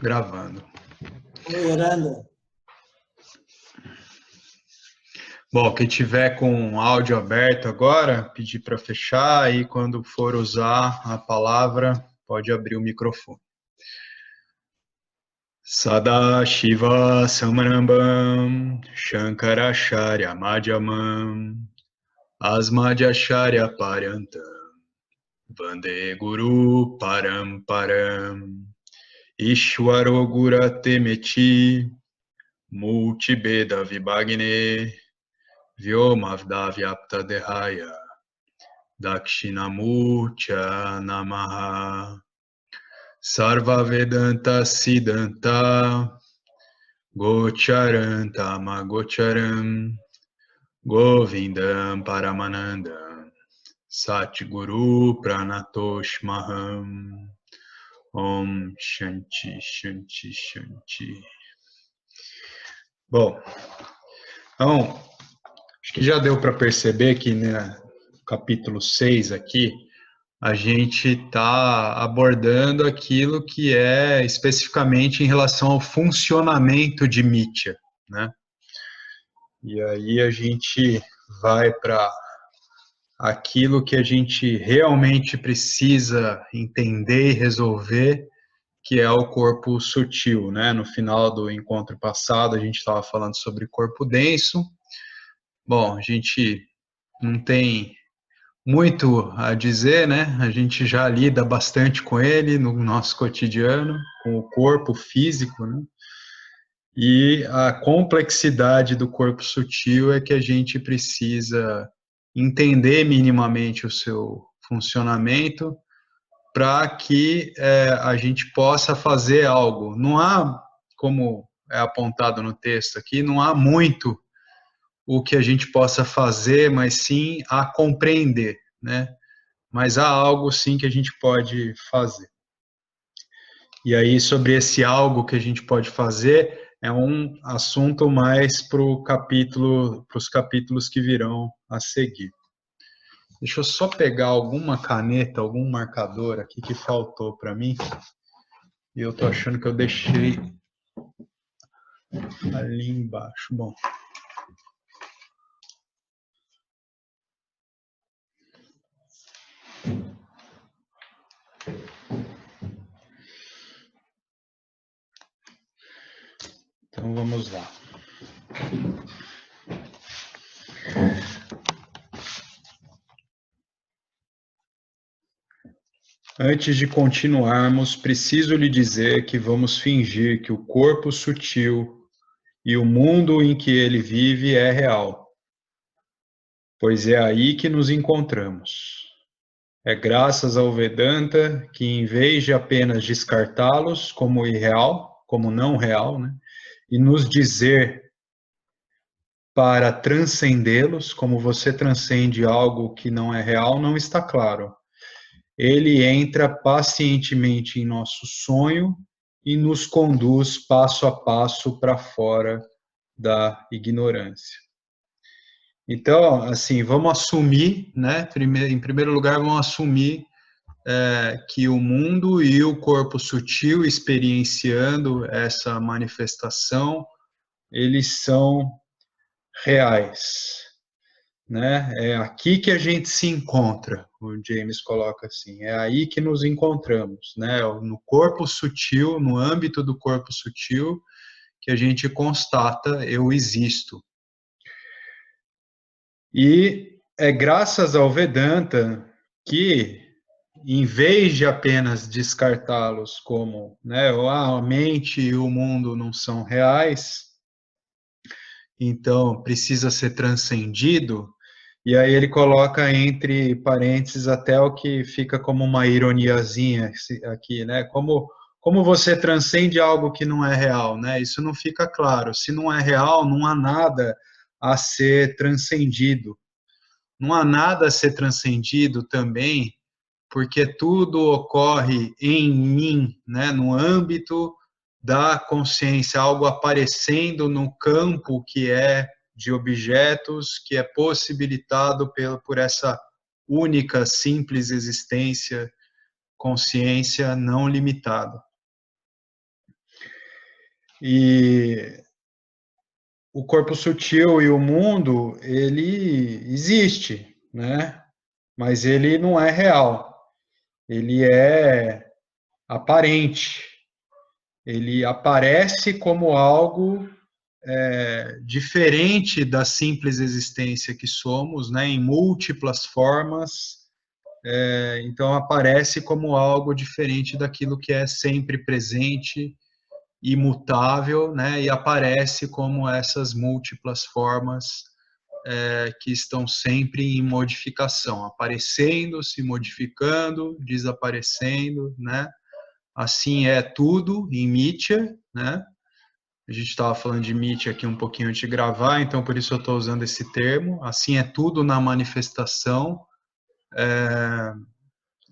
Gravando. Oi, Aranda. Bom, quem tiver com o áudio aberto agora, pedir para fechar e quando for usar a palavra, pode abrir o microfone. Sadashiva Samarambam Shankaracharya Madhyamam Asmadhyacharya Paryantam Vande Guru Paramparam Ishwaro Guratemeti Multibeda Vibhagne Vyomavdavyapta Dehaya Dakshinamurtya Namaha Sarva Vedanta Siddhanta Gocharanta Magocharam Govindam Paramanandam Satguru Pranatoshmaham Om Shanti Shanti Shanti. Bom, então, acho que já deu para perceber que no capítulo 6 aqui, a gente está abordando aquilo que é especificamente em relação ao funcionamento de Mithya, né? E aí a gente vai para aquilo que a gente realmente precisa entender e resolver, que é o corpo sutil, né? No final do encontro passado, a gente estava falando sobre corpo denso. Bom, a gente não tem muito a dizer, né? A gente já lida bastante com ele no nosso cotidiano, com o corpo físico, né? E a complexidade do corpo sutil é que a gente precisa entender minimamente o seu funcionamento para que a gente possa fazer algo. Não há, como é apontado no texto aqui, não há muito o que a gente possa fazer, mas sim a compreender, né? Mas há algo sim que a gente pode fazer. E aí, sobre esse algo que a gente pode fazer, é um assunto mais para os capítulos que virão a seguir. Deixa eu só pegar alguma caneta, algum marcador aqui que faltou para mim. E eu tô achando que eu deixei ali embaixo. Bom. Então vamos lá. Antes de continuarmos, preciso lhe dizer que vamos fingir que o corpo sutil e o mundo em que ele vive é real, pois é aí que nos encontramos. É graças ao Vedanta que, em vez de apenas descartá-los como irreal, como não real, né, e nos dizer para transcendê-los, como você transcende algo que não é real, não está claro. Ele entra pacientemente em nosso sonho e nos conduz passo a passo para fora da ignorância. Então, assim, vamos assumir, né? Em primeiro lugar, vamos assumir que o mundo e o corpo sutil experienciando essa manifestação, eles são reais, né? É aqui que a gente se encontra, o James coloca assim, é aí que nos encontramos, né? No corpo sutil, no âmbito do corpo sutil, que a gente constata, eu existo. E é graças ao Vedanta que, em vez de apenas descartá-los como, né, a mente e o mundo não são reais, então precisa ser transcendido. E aí ele coloca entre parênteses até o que fica como uma ironiazinha aqui, né? Como você transcende algo que não é real, né? Isso não fica claro. Se não é real, não há nada a ser transcendido. Não há nada a ser transcendido também, porque tudo ocorre em mim, né? No âmbito da consciência, algo aparecendo no campo que é de objetos, que é possibilitado por essa única, simples existência, consciência não limitada. E o corpo sutil e o mundo, ele existe, né? Mas ele não é real. Ele é aparente. Ele aparece como algo diferente da simples existência que somos, né? Em múltiplas formas. Então aparece como algo diferente daquilo que é sempre presente, imutável, né? E aparece como essas múltiplas formas que estão sempre em modificação, aparecendo, se modificando, desaparecendo, né? Assim é tudo em Nietzsche, né? A gente estava falando de Nietzsche aqui um pouquinho antes de gravar, então por isso eu estou usando esse termo. Assim é tudo na manifestação,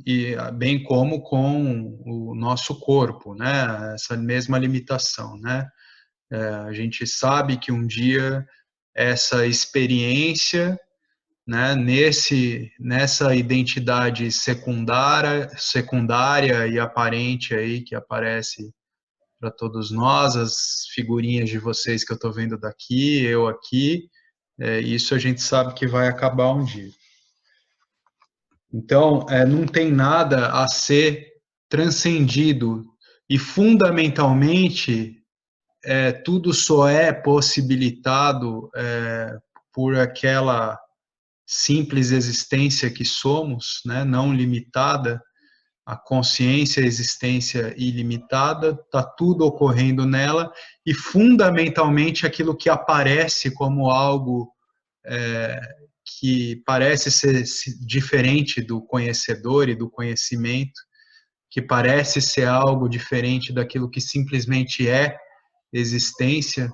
e bem como com o nosso corpo, né? Essa mesma limitação, né? A gente sabe que um dia essa experiência, né, nessa identidade secundária e aparente aí que aparece para todos nós, as figurinhas de vocês que eu estou vendo daqui, eu aqui, isso a gente sabe que vai acabar um dia. Então, não tem nada a ser transcendido e fundamentalmente tudo só é possibilitado por aquela simples existência que somos, né, não limitada, a consciência, a existência ilimitada, está tudo ocorrendo nela, e fundamentalmente aquilo que aparece como algo que parece ser diferente do conhecedor e do conhecimento, que parece ser algo diferente daquilo que simplesmente é existência,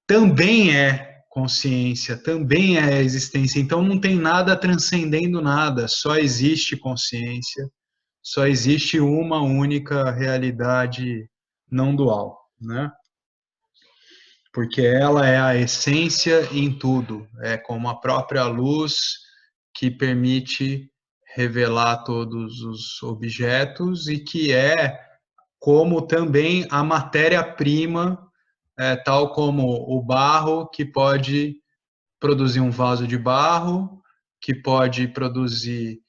também é consciência, também é existência. Então não tem nada transcendendo nada, só existe consciência, só existe uma única realidade não dual, né? Porque ela é a essência em tudo, é como a própria luz que permite revelar todos os objetos e que é como também a matéria-prima, tal como o barro que pode produzir um vaso de barro, que pode produzir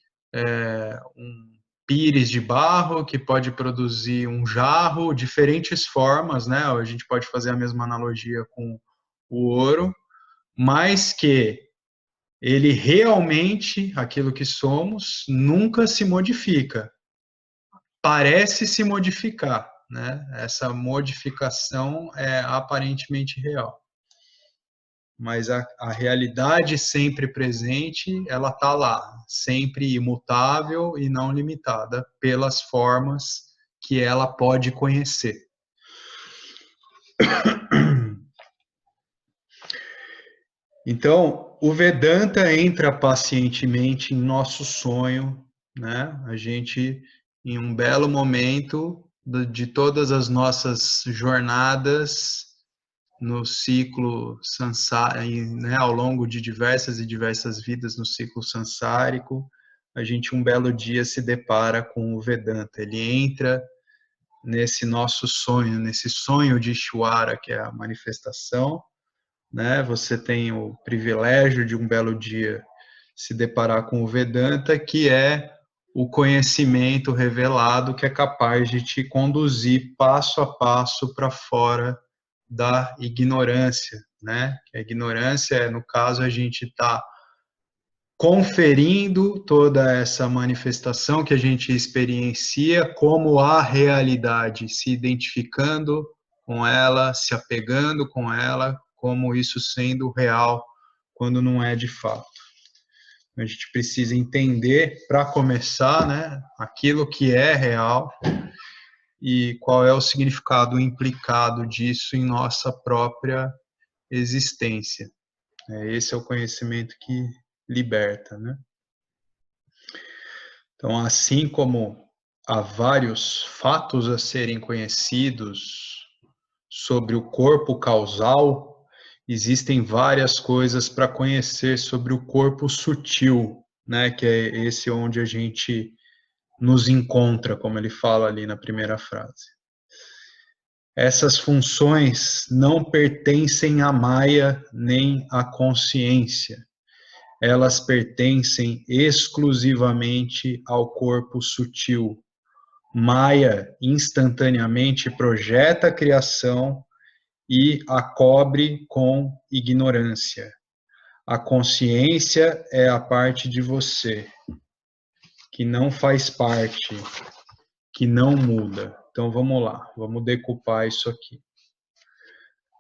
um pires de barro, que pode produzir um jarro, diferentes formas, né? A gente pode fazer a mesma analogia com o ouro, mas que ele realmente, aquilo que somos, nunca se modifica. Parece se modificar, né? Essa modificação é aparentemente real. Mas a realidade sempre presente, ela está lá, sempre imutável e não limitada pelas formas que ela pode conhecer. Então, o Vedanta entra pacientemente em nosso sonho, né? A gente, em um belo momento de todas as nossas jornadas no ciclo samsara, né, ao longo de diversas e diversas vidas no ciclo sansárico, a gente um belo dia se depara com o Vedanta. Ele entra nesse nosso sonho, nesse sonho de Ishvara, que é a manifestação, né? Você tem o privilégio de um belo dia se deparar com o Vedanta, que é o conhecimento revelado que é capaz de te conduzir passo a passo para fora da ignorância, né? A ignorância, no caso, a gente está conferindo toda essa manifestação que a gente experiencia como a realidade, se identificando com ela, se apegando com ela, como isso sendo real, quando não é de fato. A gente precisa entender, para começar, né, aquilo que é real e qual é o significado implicado disso em nossa própria existência. Esse é o conhecimento que liberta, né? Então, assim como há vários fatos a serem conhecidos sobre o corpo causal, existem várias coisas para conhecer sobre o corpo sutil, né? Que é esse onde a gente nos encontra, como ele fala ali na primeira frase. Essas funções não pertencem à Maya nem à consciência. Elas pertencem exclusivamente ao corpo sutil. Maya instantaneamente projeta a criação e a cobre com ignorância. A consciência é a parte de você que não faz parte, que não muda. Então vamos lá, vamos decupar isso aqui.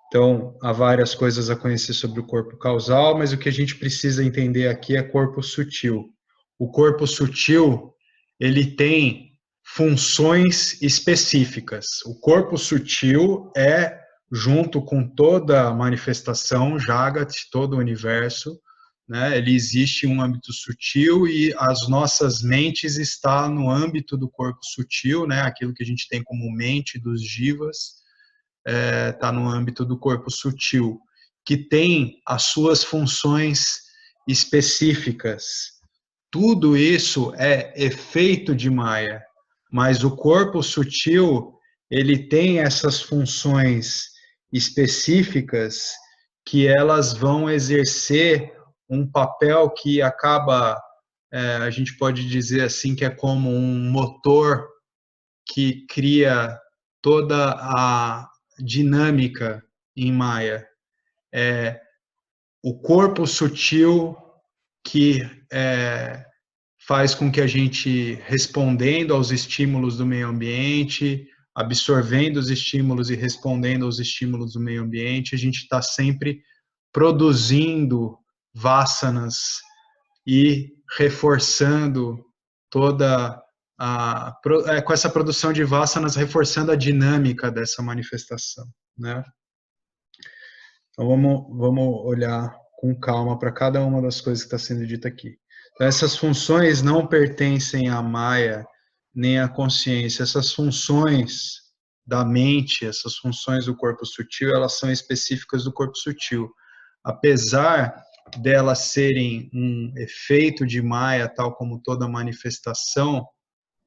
Então, há várias coisas a conhecer sobre o corpo causal, mas o que a gente precisa entender aqui é corpo sutil. O corpo sutil, ele tem funções específicas. O corpo sutil é, junto com toda a manifestação, Jagat, todo o universo, né? Ele existe em um âmbito sutil e as nossas mentes estão no âmbito do corpo sutil, né? Aquilo que a gente tem como mente dos jivas, está no âmbito do corpo sutil, que tem as suas funções específicas. Tudo isso é efeito de Maya, mas o corpo sutil, ele tem essas funções específicas que elas vão exercer um papel que acaba, a gente pode dizer assim, que é como um motor que cria toda a dinâmica em Maya. É o corpo sutil que faz com que a gente, respondendo aos estímulos do meio ambiente, absorvendo os estímulos e respondendo aos estímulos do meio ambiente, a gente está sempre produzindo vasanas e reforçando toda com essa produção de vasanas, reforçando a dinâmica dessa manifestação, né? Então vamos olhar com calma para cada uma das coisas que está sendo dita aqui. Então, essas funções não pertencem à Maya nem à consciência. Essas funções da mente, essas funções do corpo sutil, elas são específicas do corpo sutil. Apesar delas serem um efeito de Maya, tal como toda manifestação,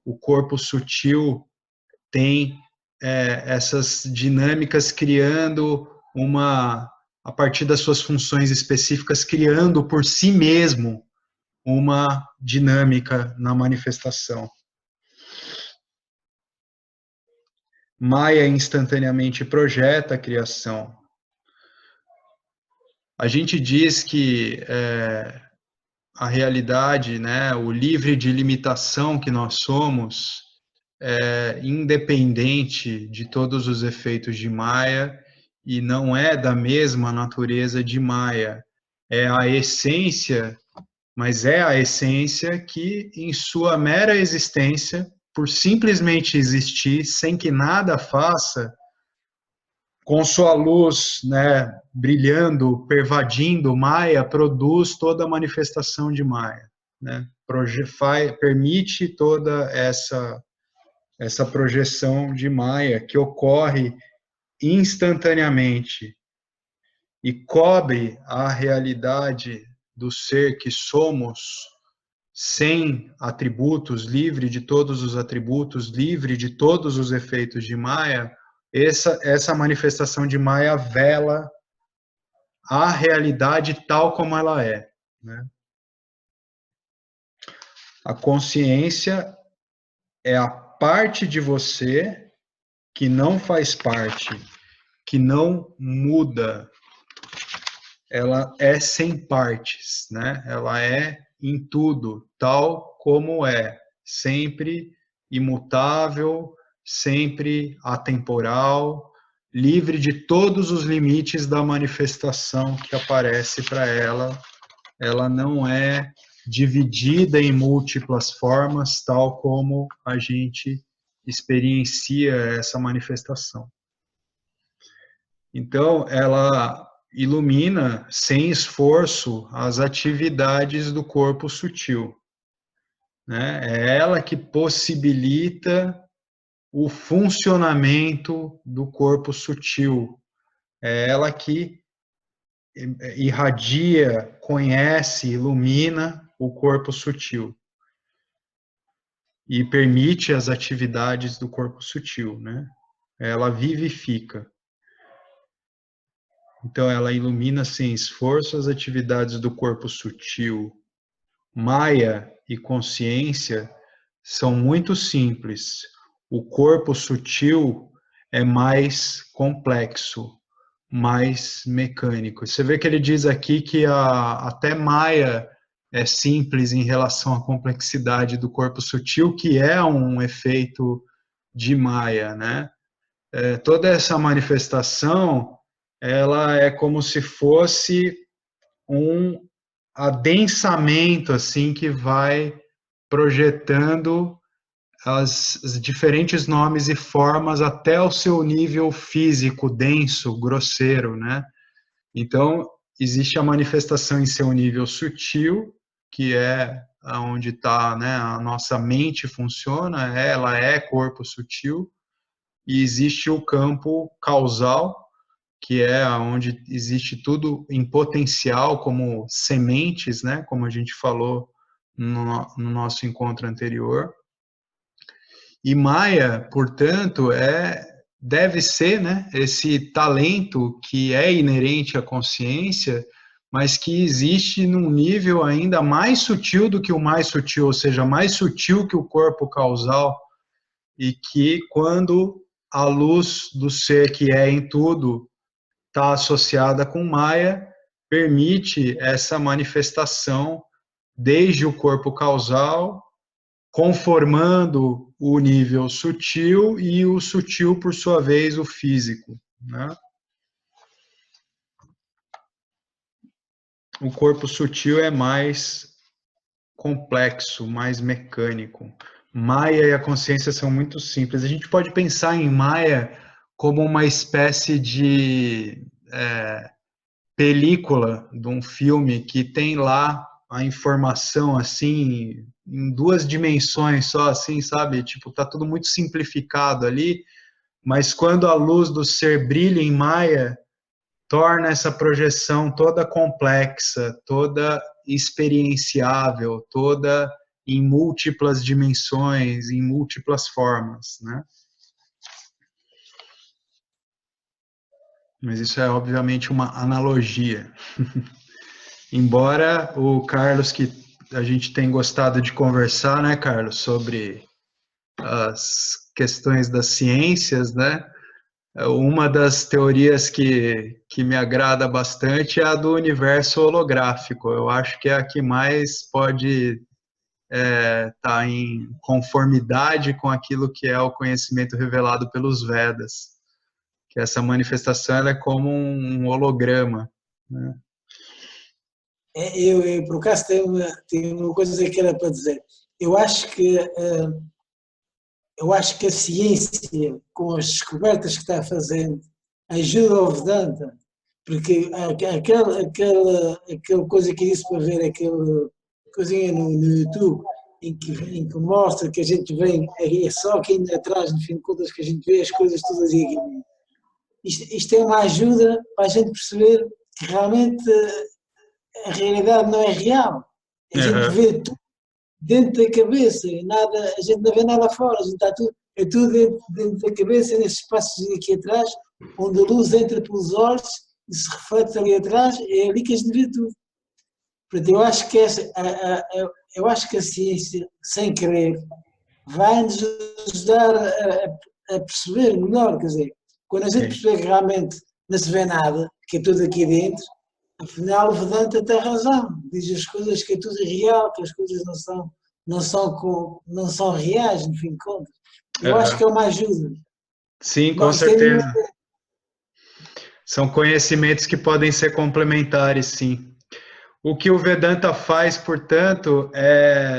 o corpo sutil tem essas dinâmicas criando a partir das suas funções específicas, criando por si mesmo uma dinâmica na manifestação. Maya instantaneamente projeta a criação. A gente diz que a realidade, né, o livre de limitação que nós somos, é independente de todos os efeitos de Maya e não é da mesma natureza de Maya. É a essência, mas é a essência que, em sua mera existência, por simplesmente existir, sem que nada faça, com sua luz, né, brilhando, pervadindo Maya, produz toda a manifestação de Maya, né? Permite toda essa projeção de Maya que ocorre instantaneamente e cobre a realidade do ser que somos, sem atributos, livre de todos os atributos, livre de todos os efeitos de Maya. Essa manifestação de Maya vela a realidade tal como ela é, né? A consciência é a parte de você que não faz parte, que não muda. Ela é sem partes, né? Ela é em tudo, tal como é, sempre imutável, sempre atemporal, livre de todos os limites da manifestação que aparece para ela. Ela não é dividida em múltiplas formas, tal como a gente experiencia essa manifestação. Então, ela ilumina, sem esforço, as atividades do corpo sutil, né? É ela que possibilita o funcionamento do corpo sutil. É ela que irradia, conhece, ilumina o corpo sutil e permite as atividades do corpo sutil, né? ela vivifica. Então, ela ilumina sem esforço as atividades do corpo sutil. Maya e consciência são muito simples. O corpo sutil é mais complexo, mais mecânico. Você vê que ele diz aqui que até Maya é simples em relação à complexidade do corpo sutil, que é um efeito de Maya, né? Toda essa manifestação, ela é como se fosse um adensamento assim que vai projetando os diferentes nomes e formas até o seu nível físico denso, grosseiro, né? Então, existe a manifestação em seu nível sutil, que é onde está, né, a nossa mente funciona, ela é corpo sutil, e existe o campo causal, que é onde existe tudo em potencial, como sementes, né, como a gente falou no nosso encontro anterior. E Maia, portanto, deve ser, né, esse talento que é inerente à consciência, mas que existe num nível ainda mais sutil do que o mais sutil, ou seja, mais sutil que o corpo causal, e que quando a luz do ser que é em tudo está associada com Maia, permite essa manifestação desde o corpo causal, conformando o nível sutil e o sutil, por sua vez, o físico, né? O corpo sutil é mais complexo, mais mecânico. Maia e a consciência são muito simples. A gente pode pensar em Maia como uma espécie de película de um filme que tem lá a informação assim em duas dimensões só, assim, sabe? Tipo, tá tudo muito simplificado ali, mas quando a luz do ser brilha em Maia, torna essa projeção toda complexa, toda experienciável, toda em múltiplas dimensões, em múltiplas formas, né? Mas isso é obviamente uma analogia. Embora o Carlos, que a gente tem gostado de conversar, né, Carlos, sobre as questões das ciências, né? Uma das teorias que me agrada bastante é a do universo holográfico. Eu acho que é a que mais pode estar em conformidade com aquilo que é o conhecimento revelado pelos Vedas. Que essa manifestação ela é como um holograma, né? Por acaso, tenho uma coisa que era para dizer. Eu acho que, eu acho que a ciência, com as descobertas que está fazendo, ajuda ao Vedanta, porque aquela coisa que disse para ver, aquela coisinha no YouTube, em que mostra que a gente vem, é só aqui ainda atrás, no fim de contas, que a gente vê as coisas todas aqui. Isto é uma ajuda para a gente perceber que realmente a realidade não é real. A gente Uhum. vê tudo dentro da cabeça, nada, a gente não vê nada fora, a gente está tudo, é tudo dentro da cabeça, nesses espaços aqui atrás, onde a luz entra pelos olhos e se reflete ali atrás, é ali que a gente vê tudo. Portanto, eu acho que a ciência, sem querer, vai-nos ajudar a perceber melhor, quer dizer, quando a gente Sim. perceber que realmente não se vê nada, que é tudo aqui dentro, afinal o Vedanta tem razão, diz as coisas que é tudo real, que as coisas não são reais, no fim de contas. Eu acho Uhum. que é uma ajuda. Sim, com Não, isto é a minha, certeza. São conhecimentos que podem ser complementares, sim. O que o Vedanta faz, portanto,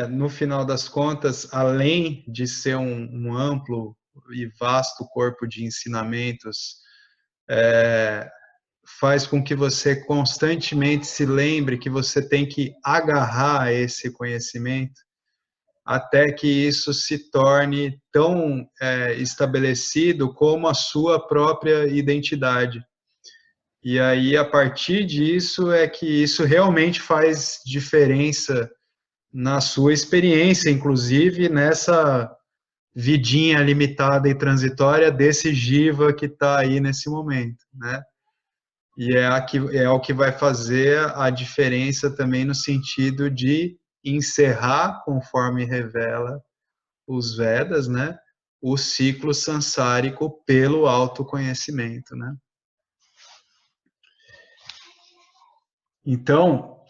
no final das contas, além de ser um amplo e vasto corpo de ensinamentos, faz com que você constantemente se lembre que você tem que agarrar esse conhecimento até que isso se torne tão estabelecido como a sua própria identidade. E aí, a partir disso, é que isso realmente faz diferença na sua experiência, inclusive vidinha limitada e transitória desse jiva que está aí nesse momento, né? E é o que vai fazer a diferença também no sentido de encerrar, conforme revela os Vedas, né? O ciclo sansárico pelo autoconhecimento, né? Então,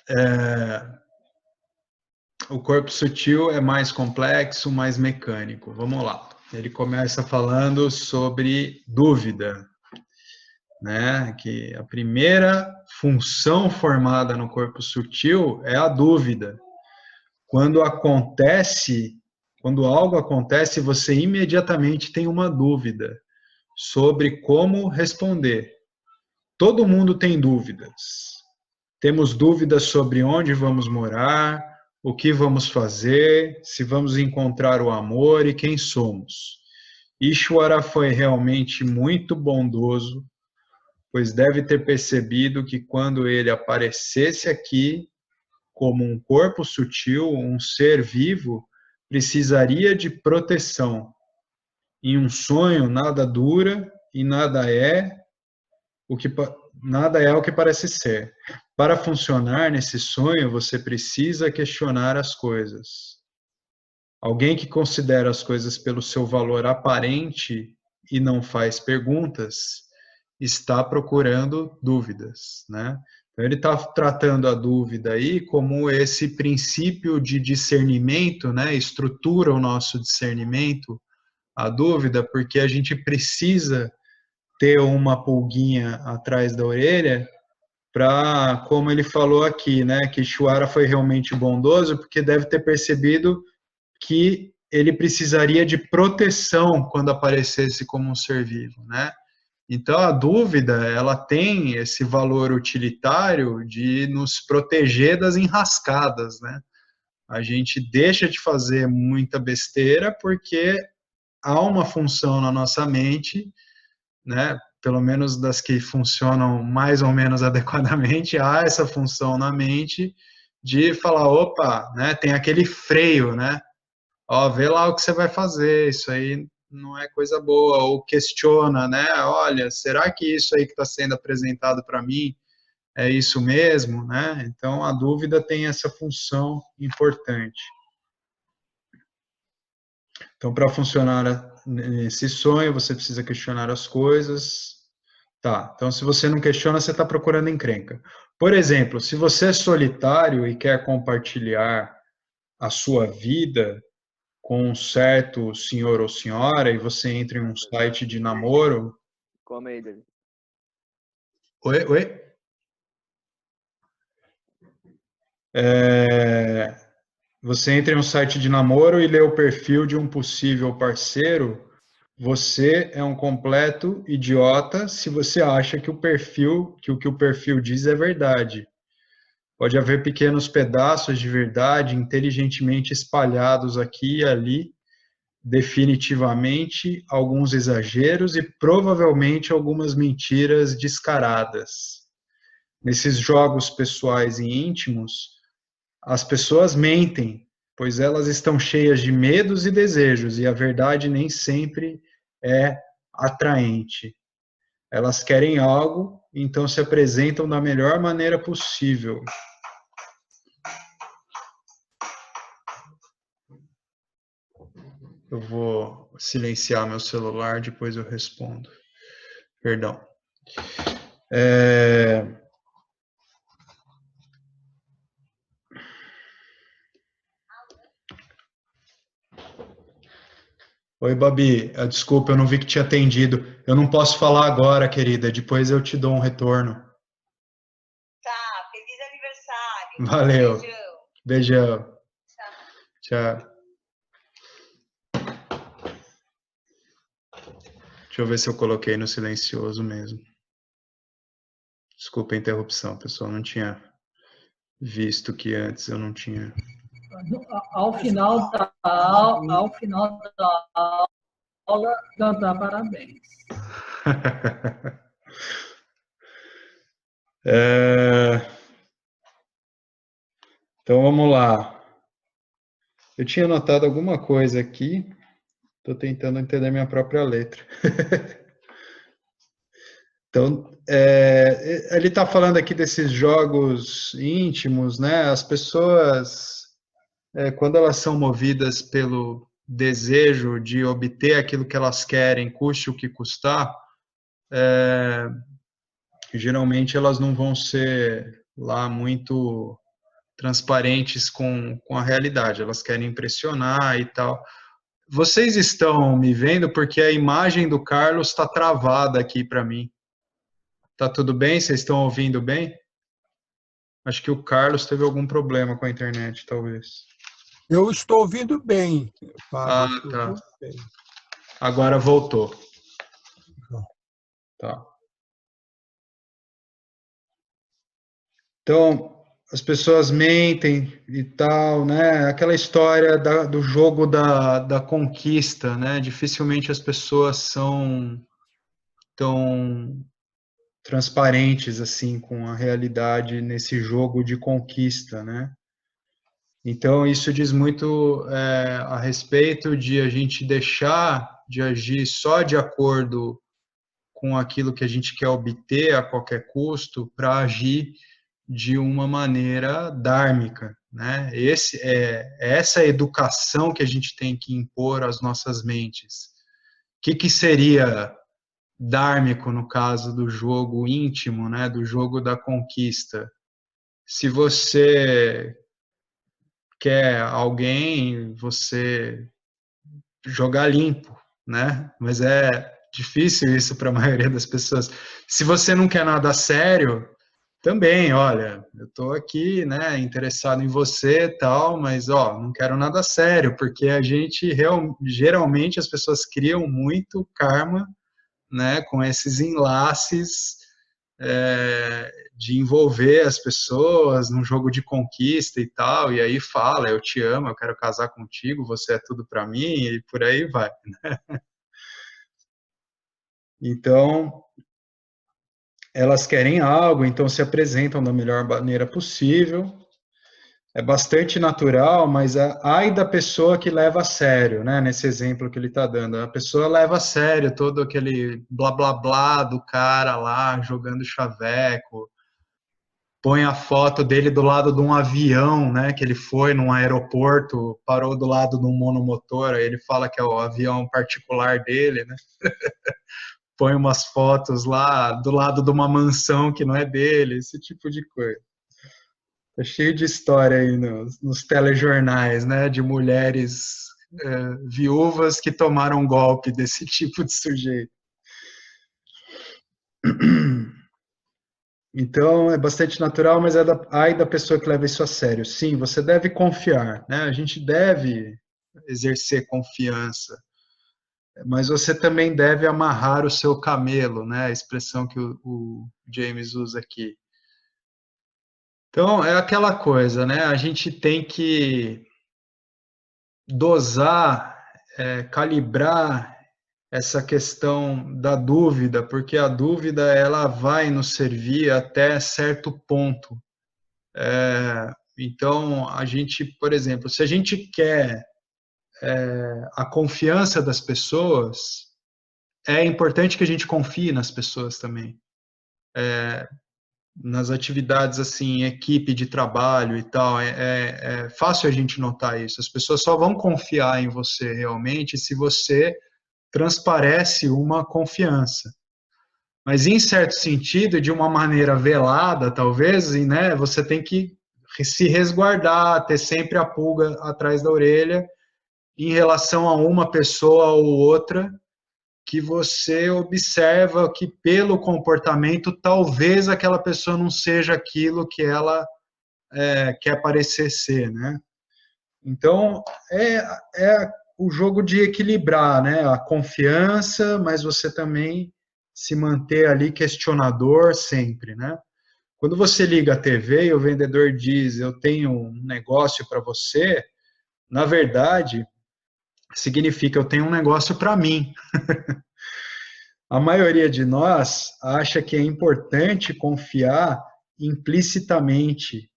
o corpo sutil é mais complexo, mais mecânico. Vamos lá. Ele começa falando sobre dúvida, né? Que a primeira função formada no corpo sutil é a dúvida. Quando algo acontece, você imediatamente tem uma dúvida sobre como responder. Todo mundo tem dúvidas. Temos dúvidas sobre onde vamos morar, o que vamos fazer, se vamos encontrar o amor e quem somos. Ishwara foi realmente muito bondoso, pois deve ter percebido que quando ele aparecesse aqui, como um corpo sutil, um ser vivo, precisaria de proteção. Em um sonho, nada dura e nada é o que parece ser. Para funcionar nesse sonho, você precisa questionar as coisas. Alguém que considera as coisas pelo seu valor aparente e não faz perguntas, está procurando dúvidas, né? Então, ele está tratando a dúvida aí como esse princípio de discernimento, né? Estrutura o nosso discernimento, a dúvida, porque a gente precisa ter uma pulguinha atrás da orelha para, como ele falou aqui, né? Que Ishwara foi realmente bondoso, porque deve ter percebido que ele precisaria de proteção quando aparecesse como um ser vivo, né? Então, a dúvida, ela tem esse valor utilitário de nos proteger das enrascadas, né? A gente deixa de fazer muita besteira porque há uma função na nossa mente, né? Pelo menos das que funcionam mais ou menos adequadamente, há essa função na mente de falar, opa, né? Tem aquele freio, né? Ó, vê lá o que você vai fazer, isso aí não é coisa boa, ou questiona, né? Olha, será que isso aí que está sendo apresentado para mim é isso mesmo, né? Então, a dúvida tem essa função importante. Então, para funcionar nesse sonho, você precisa questionar as coisas. Tá, então se você não questiona, você está procurando encrenca. Por exemplo, se você é solitário e quer compartilhar a sua vida com um certo senhor ou senhora e você entra em um site de namoro. Come aí, David. Oi, oi? Você entra em um site de namoro e lê o perfil de um possível parceiro, você é um completo idiota se você acha que o que o perfil diz é verdade. Pode haver pequenos pedaços de verdade inteligentemente espalhados aqui e ali, definitivamente alguns exageros e provavelmente algumas mentiras descaradas. Nesses jogos pessoais e íntimos, as pessoas mentem, pois elas estão cheias de medos e desejos, e a verdade nem sempre é atraente. Elas querem algo, então se apresentam da melhor maneira possível. Eu vou silenciar meu celular, depois eu respondo. Perdão. Oi, Babi. Desculpa, eu não vi que tinha atendido. Eu não posso falar agora, querida. Depois eu te dou um retorno. Tá, feliz aniversário. Valeu. Beijão. Beijão. Tchau. Deixa eu ver se eu coloquei no silencioso mesmo. Desculpa a interrupção, pessoal. Não tinha visto que antes eu não tinha. Ao final da aula, cantar parabéns. Então vamos lá. Eu tinha anotado alguma coisa aqui Estou tentando entender minha própria letra. Então, ele está falando aqui desses jogos íntimos, né? As pessoas, quando elas são movidas pelo desejo de obter aquilo que elas querem, custe o que custar, geralmente elas não vão ser lá muito transparentes com a realidade, elas querem impressionar e tal. Vocês estão me vendo porque a imagem do Carlos está travada aqui para mim. Tá tudo bem? Vocês estão ouvindo bem? Acho que o Carlos teve algum problema com a internet, talvez. Eu estou ouvindo bem, Fábio. Ah, tá. Ouvindo bem. Agora voltou. Tá. Então, as pessoas mentem e tal, né? Aquela história do jogo da conquista, né? Dificilmente as pessoas são tão transparentes assim com a realidade nesse jogo de conquista, né? Então isso diz muito a respeito de a gente deixar de agir só de acordo com aquilo que a gente quer obter a qualquer custo para agir de uma maneira dármica, né? Essa educação que a gente tem que impor às nossas mentes. O que seria dármico no caso do jogo íntimo, né? Do jogo da conquista? Se você quer alguém, você jogar limpo, né? Mas é difícil isso para a maioria das pessoas. Se você não quer nada sério, também, olha, eu estou aqui, né, interessado em você e tal, mas, ó, não quero nada sério, porque a gente, geralmente, as pessoas criam muito karma, né, com esses enlaces de envolver as pessoas num jogo de conquista e tal, e aí fala, eu te amo, eu quero casar contigo, você é tudo para mim, e por aí vai. Então, elas querem algo, então se apresentam da melhor maneira possível. É bastante natural, mas ai da pessoa que leva a sério, né? Nesse exemplo que ele está dando. A pessoa leva a sério todo aquele blá blá blá do cara lá jogando chaveco, põe a foto dele do lado de um avião, né? Que ele foi num aeroporto, parou do lado de um monomotor, aí ele fala que é o avião particular dele, né? Põe umas fotos lá do lado de uma mansão que não é dele, esse tipo de coisa. Tá cheio de história aí nos telejornais, né, de mulheres viúvas que tomaram golpe desse tipo de sujeito. Então, é bastante natural, mas ai da pessoa que leva isso a sério. Sim, você deve confiar, né? A gente deve exercer confiança, mas você também deve amarrar o seu camelo, né? A expressão que o James usa aqui. Então, é aquela coisa, né? A gente tem que dosar, calibrar essa questão da dúvida, porque a dúvida ela vai nos servir até certo ponto. Então, a gente, por exemplo, se a gente quer a confiança das pessoas, é importante que a gente confie nas pessoas também. Nas atividades assim, equipe de trabalho e tal, é fácil a gente notar isso. As pessoas só vão confiar em você realmente se você transparece uma confiança. Mas em certo sentido, de uma maneira velada, talvez, né, você tem que se resguardar, ter sempre a pulga atrás da orelha em relação a uma pessoa ou outra que você observa que pelo comportamento talvez aquela pessoa não seja aquilo que ela quer parecer ser, né? Então é o jogo de equilibrar, né? A confiança, mas você também se manter ali questionador sempre, né? Quando você liga a TV e o vendedor diz eu tenho um negócio para você, na verdade significa eu tenho um negócio para mim. A maioria de nós acha que é importante confiar implicitamente,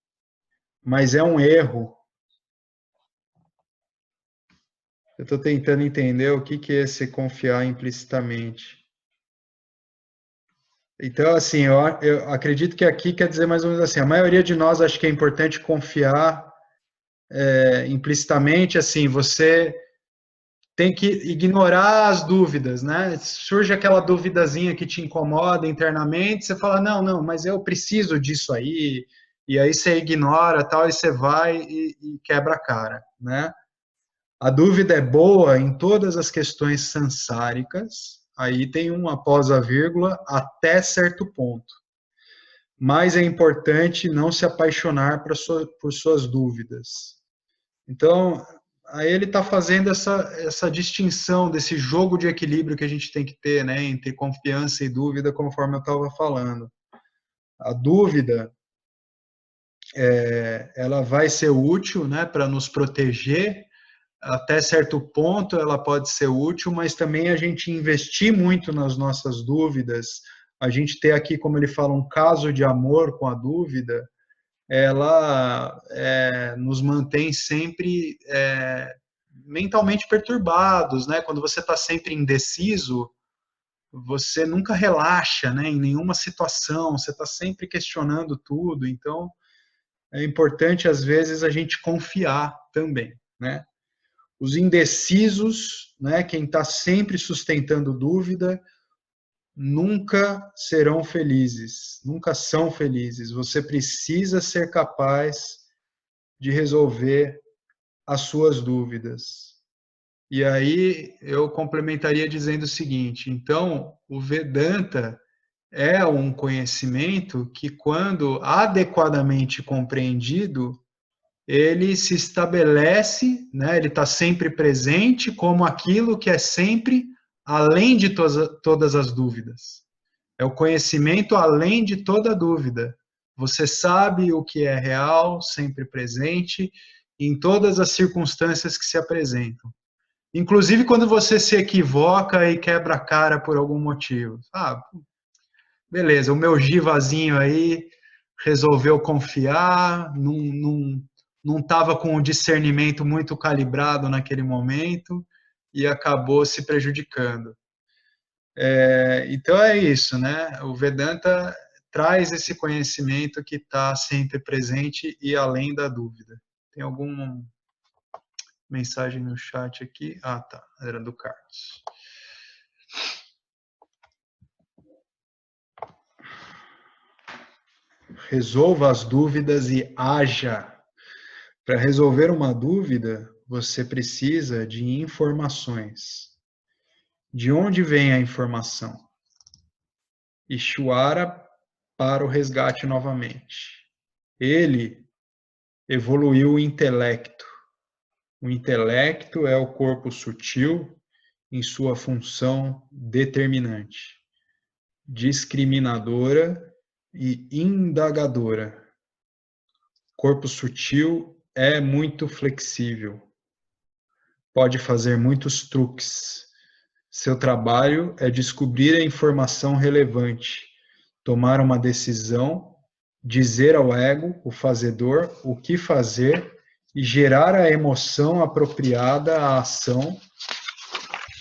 mas é um erro. Eu estou tentando entender o que é esse confiar implicitamente. Então, assim, eu acredito que aqui quer dizer mais ou menos assim, a maioria de nós acha que é importante confiar implicitamente, assim, você tem que ignorar as dúvidas, né? Surge aquela duvidazinha que te incomoda internamente, você fala, não, mas eu preciso disso aí, e aí você ignora tal, e você vai e quebra a cara, né? A dúvida é boa em todas as questões sansáricas, aí tem um após a vírgula, até certo ponto. Mas é importante não se apaixonar por suas dúvidas. Então, aí ele está fazendo essa distinção desse jogo de equilíbrio que a gente tem que ter, né, entre confiança e dúvida, conforme eu estava falando. A dúvida, ela vai ser útil, né, para nos proteger. Até certo ponto ela pode ser útil, mas também a gente investir muito nas nossas dúvidas, a gente ter aqui, como ele fala, um caso de amor com a dúvida, ela nos mantém sempre mentalmente perturbados, né? Quando você está sempre indeciso, você nunca relaxa, né? Em nenhuma situação, você está sempre questionando tudo, então é importante às vezes a gente confiar também, né? Os indecisos, né, quem está sempre sustentando dúvida, nunca serão felizes, nunca são felizes. Você precisa ser capaz de resolver as suas dúvidas. E aí eu complementaria dizendo o seguinte: então, o Vedanta é um conhecimento que, quando adequadamente compreendido, ele se estabelece, né, ele está sempre presente como aquilo que é sempre além de todas as dúvidas. É o conhecimento além de toda dúvida. Você sabe o que é real, sempre presente, em todas as circunstâncias que se apresentam. Inclusive quando você se equivoca e quebra a cara por algum motivo. Ah, beleza, o meu Givazinho aí resolveu confiar, não estava com o discernimento muito calibrado naquele momento e acabou se prejudicando. Então é isso, né? O Vedanta traz esse conhecimento que está sempre presente e além da dúvida. Tem alguma mensagem no chat aqui? Ah, tá, era do Carlos. Resolva as dúvidas e haja. Para resolver uma dúvida, você precisa de informações. De onde vem a informação? Ishwara para o resgate novamente. Ele evoluiu o intelecto. O intelecto é o corpo sutil em sua função determinante, discriminadora e indagadora. Corpo sutil é muito flexível. Pode fazer muitos truques. Seu trabalho é descobrir a informação relevante, tomar uma decisão, dizer ao ego, o fazedor, o que fazer e gerar a emoção apropriada à ação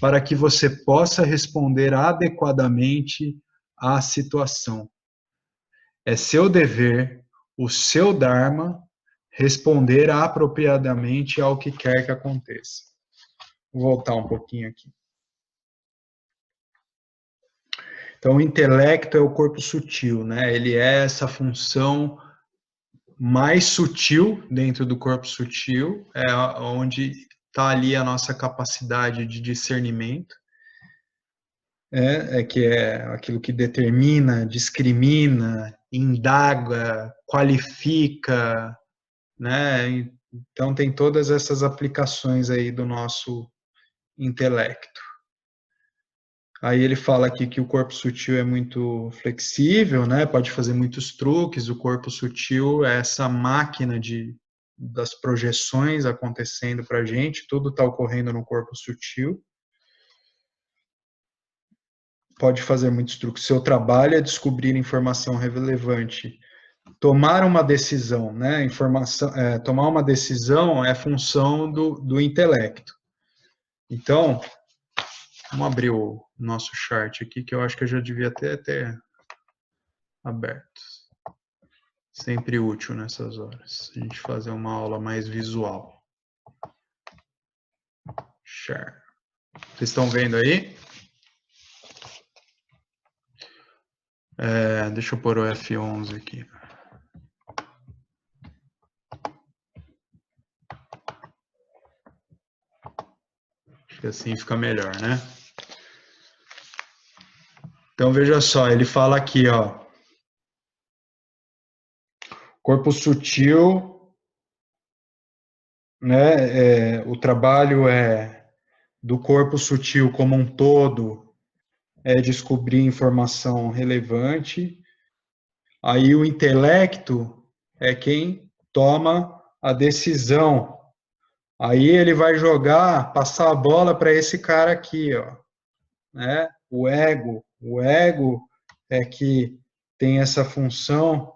para que você possa responder adequadamente à situação. É seu dever, o seu dharma, responder apropriadamente ao que quer que aconteça. Vou voltar um pouquinho aqui. Então, o intelecto é o corpo sutil, né? Ele é essa função mais sutil dentro do corpo sutil, é onde está ali a nossa capacidade de discernimento, que é aquilo que determina, discrimina, indaga, qualifica, né? Então tem todas essas aplicações aí do nosso intelecto. Aí ele fala aqui que o corpo sutil é muito flexível, né? Pode fazer muitos truques. O corpo sutil é essa máquina das projeções acontecendo para a gente. Tudo está ocorrendo no corpo sutil. Pode fazer muitos truques. Seu trabalho é descobrir informação relevante. Tomar uma decisão, né? Tomar uma decisão é função do intelecto. Então, vamos abrir o nosso chart aqui, que eu acho que eu já devia ter aberto. Sempre útil nessas horas, a gente fazer uma aula mais visual. Share. Vocês estão vendo aí? Deixa eu pôr o F11 aqui. Acho que assim fica melhor, né? Então, veja só, ele fala aqui, ó. Corpo sutil, né? O trabalho do corpo sutil como um todo é descobrir informação relevante. Aí o intelecto é quem toma a decisão. Aí ele vai jogar, passar a bola para esse cara aqui, ó, né? O ego é que tem essa função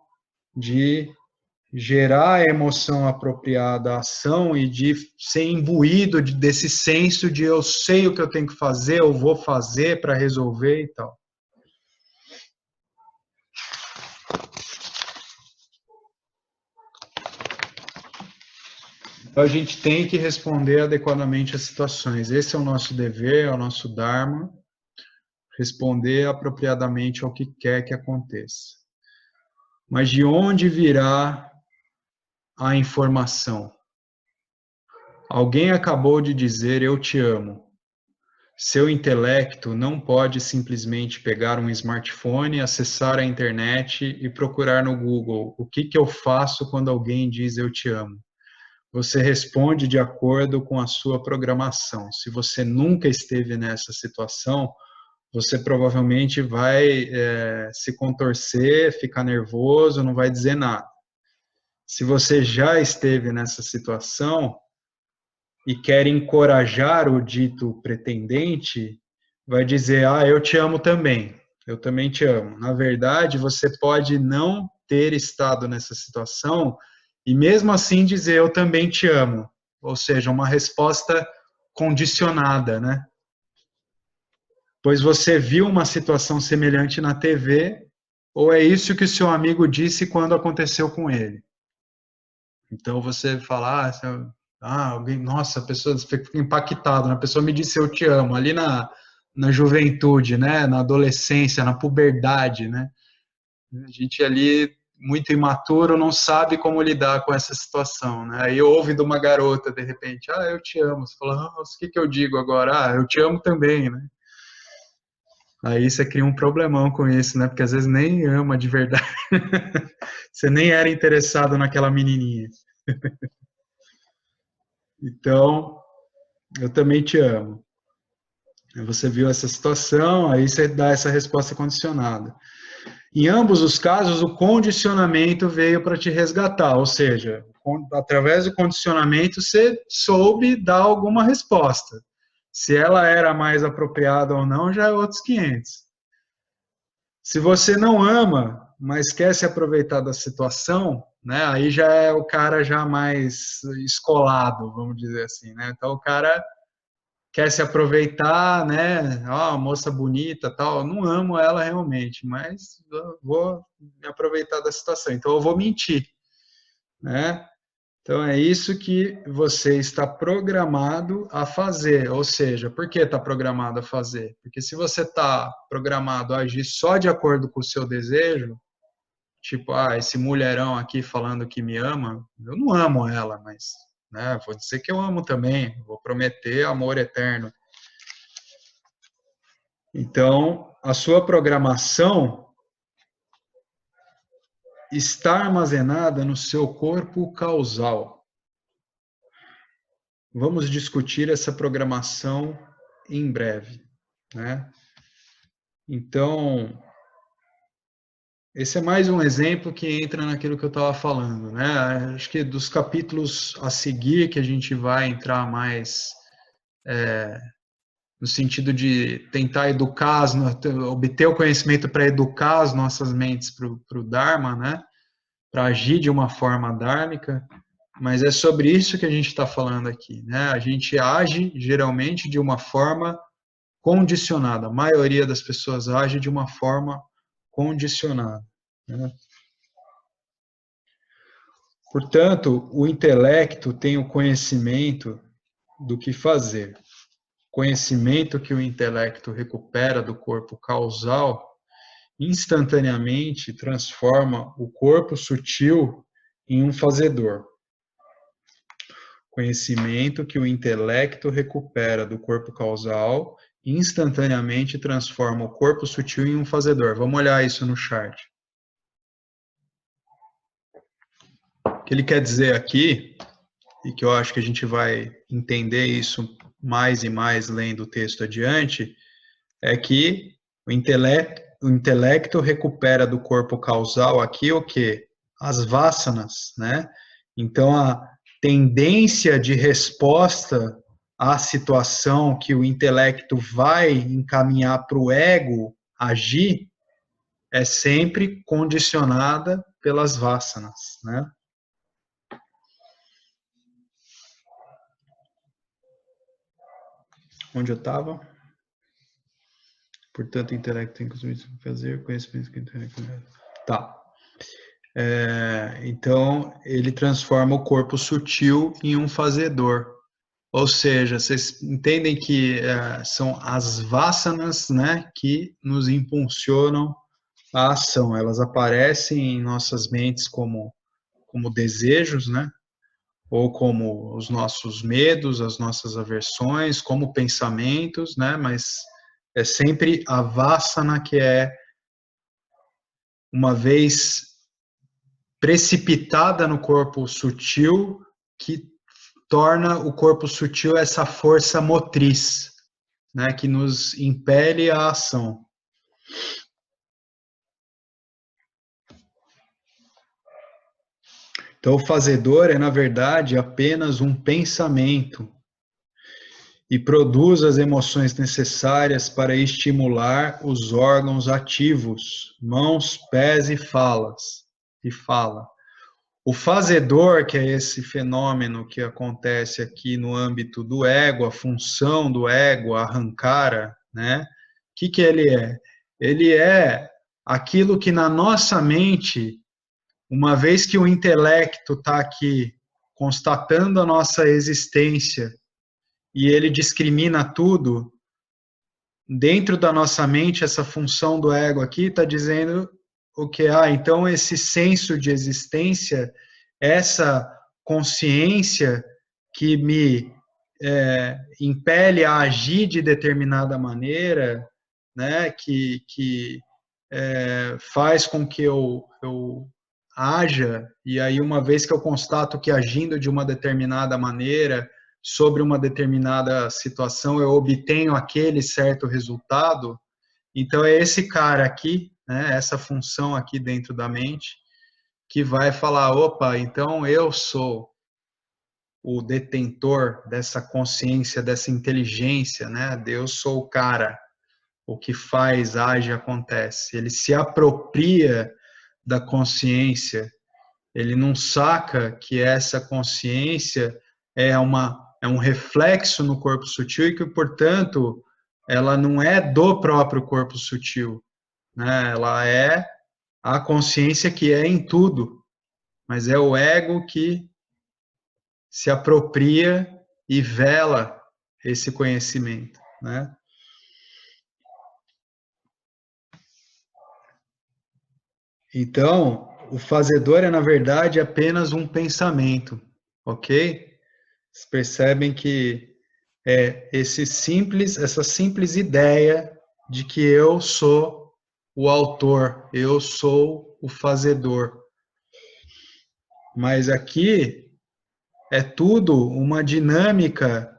de gerar a emoção apropriada à ação e de ser imbuído desse senso de eu sei o que eu tenho que fazer, eu vou fazer para resolver e tal. Então a gente tem que responder adequadamente às situações. Esse é o nosso dever, é o nosso dharma, responder apropriadamente ao que quer que aconteça. Mas de onde virá a informação? Alguém acabou de dizer eu te amo. Seu intelecto não pode simplesmente pegar um smartphone, acessar a internet e procurar no Google o que eu faço quando alguém diz eu te amo. Você responde de acordo com a sua programação. Se você nunca esteve nessa situação, você provavelmente vai se contorcer, ficar nervoso, não vai dizer nada. Se você já esteve nessa situação e quer encorajar o dito pretendente, vai dizer, eu te amo também, eu também te amo. Na verdade, você pode não ter estado nessa situação e mesmo assim dizer, eu também te amo. Ou seja, uma resposta condicionada, né? Pois você viu uma situação semelhante na TV, ou é isso que o seu amigo disse quando aconteceu com ele. Então você fala, alguém, nossa, a pessoa fica impactada, né? A pessoa me disse eu te amo, ali na juventude, né? Na adolescência, na puberdade, né? A gente ali, muito imaturo, não sabe como lidar com essa situação, né? Aí ouve de uma garota, de repente, eu te amo. Você fala, nossa, o que eu digo agora? Eu te amo também, né? Aí você cria um problemão com isso, né? Porque às vezes nem ama de verdade. Você nem era interessado naquela menininha. Então, eu também te amo. Você viu essa situação, aí você dá essa resposta condicionada. Em ambos os casos, o condicionamento veio para te resgatar, ou seja, através do condicionamento você soube dar alguma resposta. Se ela era mais apropriada ou não, já é outros 500. Se você não ama, mas quer se aproveitar da situação, né, aí já é o cara já mais escolado, vamos dizer assim, né? Então o cara quer se aproveitar, né? Moça bonita, tal. Eu não amo ela realmente, mas eu vou me aproveitar da situação. Então eu vou mentir, né? Então é isso que você está programado a fazer. Ou seja, por que está programado a fazer? Porque se você está programado a agir só de acordo com o seu desejo, tipo, esse mulherão aqui falando que me ama, eu não amo ela, mas, né, vou dizer que eu amo também, vou prometer amor eterno. Então, a sua programação está armazenada no seu corpo causal. Vamos discutir essa programação em breve, né? Então, esse é mais um exemplo que entra naquilo que eu estava falando, né? Acho que dos capítulos a seguir que a gente vai entrar mais no sentido de tentar educar, obter o conhecimento para educar as nossas mentes para o Dharma, né? Para agir de uma forma dármica. Mas é sobre isso que a gente está falando aqui, né? A gente age geralmente de uma forma condicionada. A maioria das pessoas age de uma forma condicionada, né? Portanto, o intelecto tem o conhecimento do que fazer. Conhecimento que o intelecto recupera do corpo causal instantaneamente transforma o corpo sutil em um fazedor. Conhecimento que o intelecto recupera do corpo causal instantaneamente transforma o corpo sutil em um fazedor. Vamos olhar isso no chart. O que ele quer dizer aqui, e que eu acho que a gente vai entender isso mais e mais lendo o texto adiante, é que o intelecto recupera do corpo causal aqui o quê? As vasanas, né? Então, a tendência de resposta à situação que o intelecto vai encaminhar para o ego agir é sempre condicionada pelas vasanas, né? Onde eu estava? Portanto, o intelecto tem que fazer conhecimento que o intelecto... Tá. Então, ele transforma o corpo sutil em um fazedor. Ou seja, vocês entendem que são as vasanas, né, que nos impulsionam à ação. Elas aparecem em nossas mentes como desejos, né, ou como os nossos medos, as nossas aversões, como pensamentos, né, mas é sempre a vasana que é, uma vez precipitada no corpo sutil, que torna o corpo sutil essa força motriz, né, que nos impele à ação. Então, o fazedor é, na verdade, apenas um pensamento e produz as emoções necessárias para estimular os órgãos ativos, mãos, pés e fala. O fazedor, que é esse fenômeno que acontece aqui no âmbito do ego, a função do ego, a arrancara, né? O que ele é? Ele é aquilo que na nossa mente, uma vez que o intelecto está aqui constatando a nossa existência e ele discrimina tudo, dentro da nossa mente, essa função do ego aqui está dizendo o que? Então esse senso de existência, essa consciência que me impele a agir de determinada maneira, né, que faz com que eu haja, e aí uma vez que eu constato que agindo de uma determinada maneira, sobre uma determinada situação, eu obtenho aquele certo resultado, então é esse cara aqui, né, essa função aqui dentro da mente, que vai falar, opa, então eu sou o detentor dessa consciência, dessa inteligência, né, eu sou o cara, o que faz, age, acontece. Ele se apropria da consciência, ele não saca que essa consciência é um reflexo no corpo sutil e que, portanto, ela não é do próprio corpo sutil, né? Ela é a consciência que é em tudo, mas é o ego que se apropria e vela esse conhecimento, né? Então, o fazedor é, na verdade, apenas um pensamento, ok? Vocês percebem que essa simples ideia de que eu sou o autor, eu sou o fazedor. Mas aqui é tudo uma dinâmica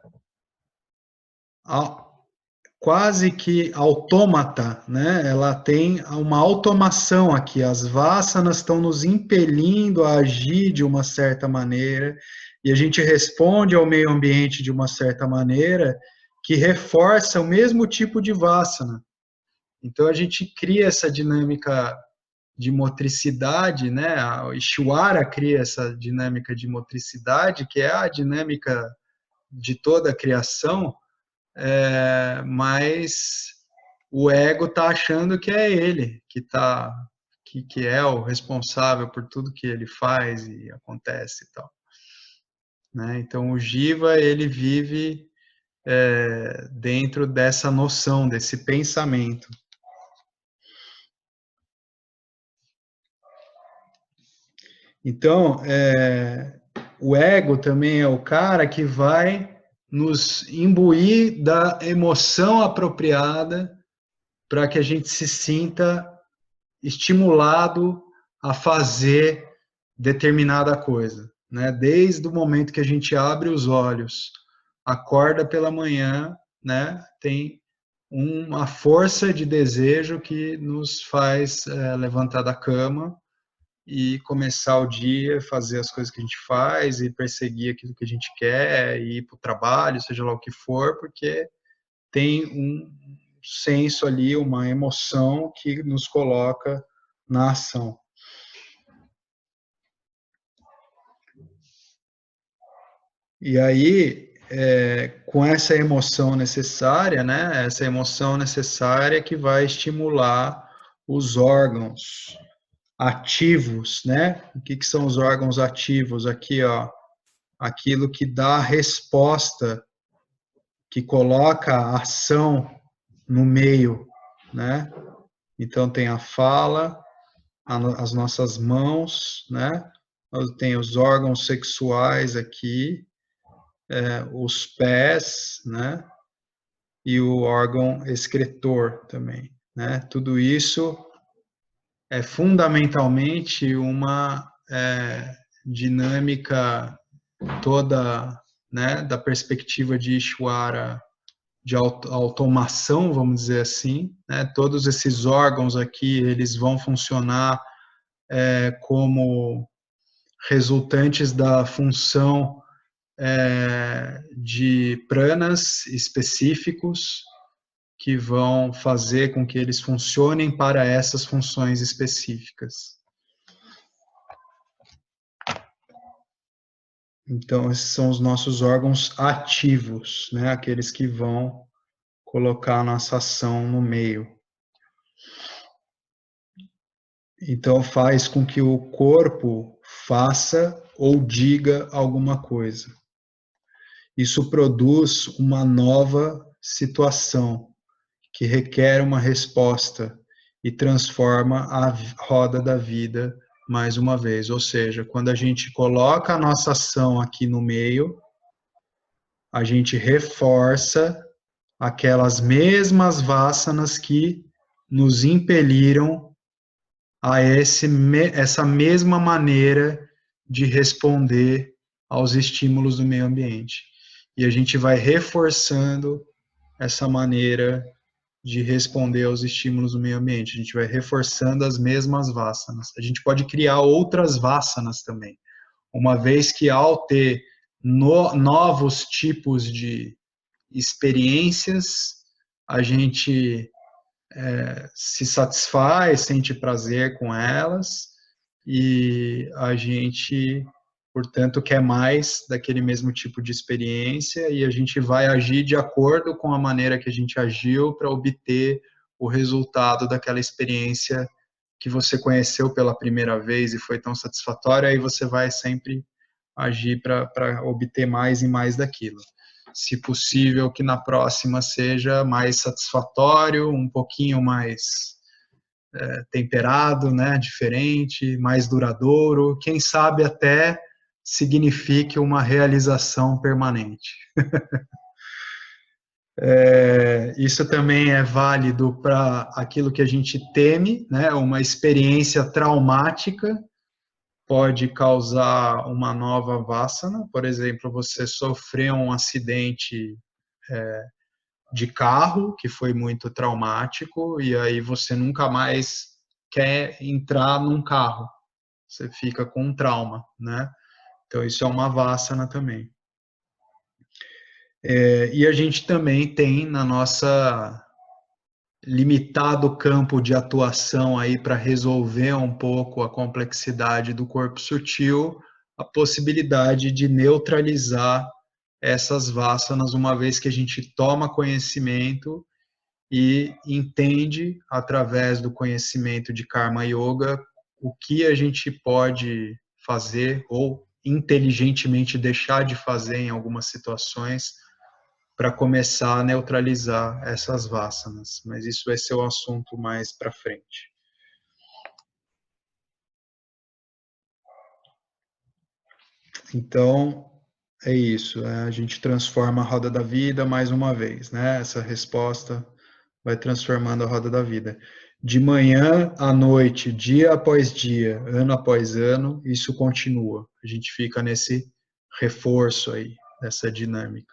quase que autômata, né? Ela tem uma automação aqui. As vasanas estão nos impelindo a agir de uma certa maneira e a gente responde ao meio ambiente de uma certa maneira que reforça o mesmo tipo de vasana. Então a gente cria essa dinâmica de motricidade, né? O Ishwara cria essa dinâmica de motricidade, que é a dinâmica de toda a criação, mas o ego está achando que é ele que é o responsável por tudo que ele faz e acontece e tal, né? Então o Jiva, ele vive dentro dessa noção, desse pensamento. Então, o ego também é o cara que vai nos imbuir da emoção apropriada para que a gente se sinta estimulado a fazer determinada coisa, né? Desde o momento que a gente abre os olhos, acorda pela manhã, né? Tem uma força de desejo que nos faz levantar da cama e começar o dia, fazer as coisas que a gente faz e perseguir aquilo que a gente quer, e ir para o trabalho, seja lá o que for, porque tem um senso ali, uma emoção que nos coloca na ação. E aí, com essa emoção necessária, né, essa emoção necessária que vai estimular os órgãos ativos, né? O que são os órgãos ativos? Aqui, ó, aquilo que dá a resposta, que coloca a ação no meio, né? Então tem a fala, as nossas mãos, né? Tem os órgãos sexuais aqui, os pés, né? E o órgão excretor também, né? Tudo isso é fundamentalmente uma dinâmica toda, né, da perspectiva de Ishwara, de automação, vamos dizer assim, né? Todos esses órgãos aqui, eles vão funcionar como resultantes da função de pranas específicos que vão fazer com que eles funcionem para essas funções específicas. Então, esses são os nossos órgãos ativos, né? Aqueles que vão colocar a nossa ação no meio. Então, faz com que o corpo faça ou diga alguma coisa. Isso produz uma nova situação que requer uma resposta e transforma a roda da vida mais uma vez. Ou seja, quando a gente coloca a nossa ação aqui no meio, a gente reforça aquelas mesmas vasanas que nos impeliram a essa mesma maneira de responder aos estímulos do meio ambiente. E a gente vai reforçando essa maneira de responder aos estímulos do meio ambiente. A gente vai reforçando as mesmas vasanas. A gente pode criar outras vasanas também, uma vez que ao ter novos tipos de experiências, a gente se satisfaz, sente prazer com elas, e a gente, portanto, quer mais daquele mesmo tipo de experiência, e a gente vai agir de acordo com a maneira que a gente agiu para obter o resultado daquela experiência que você conheceu pela primeira vez e foi tão satisfatória, aí você vai sempre agir para obter mais e mais daquilo. Se possível, que na próxima seja mais satisfatório, um pouquinho mais temperado, né, diferente, mais duradouro, quem sabe até signifique uma realização permanente. Isso também é válido para aquilo que a gente teme, né, uma experiência traumática pode causar uma nova vasana. Por exemplo, você sofreu um acidente de carro que foi muito traumático e aí você nunca mais quer entrar num carro. Você fica com um trauma, né? Então isso é uma vasana também. E a gente também tem na nossa limitado campo de atuação aí para resolver um pouco a complexidade do corpo sutil, a possibilidade de neutralizar essas vasanas, uma vez que a gente toma conhecimento e entende, através do conhecimento de Karma Yoga, o que a gente pode fazer ou inteligentemente deixar de fazer em algumas situações para começar a neutralizar essas vasanas. Mas isso vai ser o assunto mais para frente. Então, é isso. A gente transforma a roda da vida mais uma vez, né? Essa resposta vai transformando a roda da vida. De manhã à noite, dia após dia, ano após ano, isso continua. A gente fica nesse reforço aí, nessa dinâmica.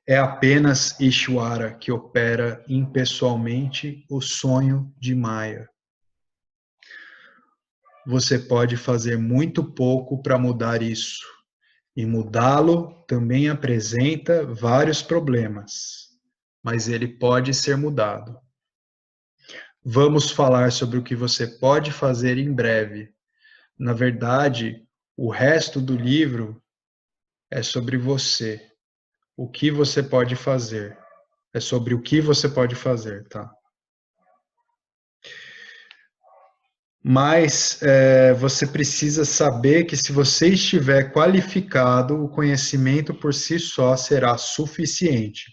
É apenas Ishvara que opera impessoalmente o sonho de Maya. Você pode fazer muito pouco para mudar isso. E mudá-lo também apresenta vários problemas, mas ele pode ser mudado. Vamos falar sobre o que você pode fazer em breve. Na verdade, o resto do livro é sobre você. O que você pode fazer. É sobre o que você pode fazer, tá? Mas você precisa saber que se você estiver qualificado, o conhecimento por si só será suficiente.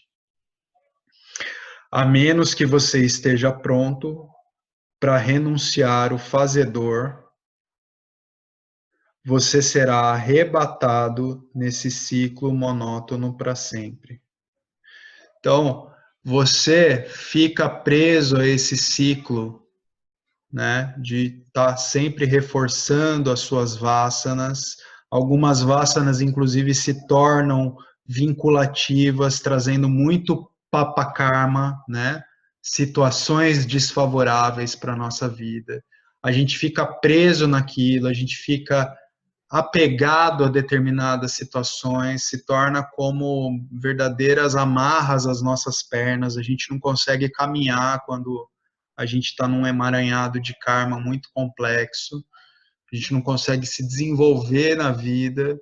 A menos que você esteja pronto para renunciar o fazedor, você será arrebatado nesse ciclo monótono para sempre. Então, você fica preso a esse ciclo, né, de estar sempre reforçando as suas vasanas. Algumas vasanas, inclusive, se tornam vinculativas, trazendo muito papakarma, né, situações desfavoráveis para a nossa vida. A gente fica preso naquilo, a gente fica apegado a determinadas situações, se torna como verdadeiras amarras às nossas pernas, a gente não consegue caminhar quando a gente está num emaranhado de karma muito complexo, a gente não consegue se desenvolver na vida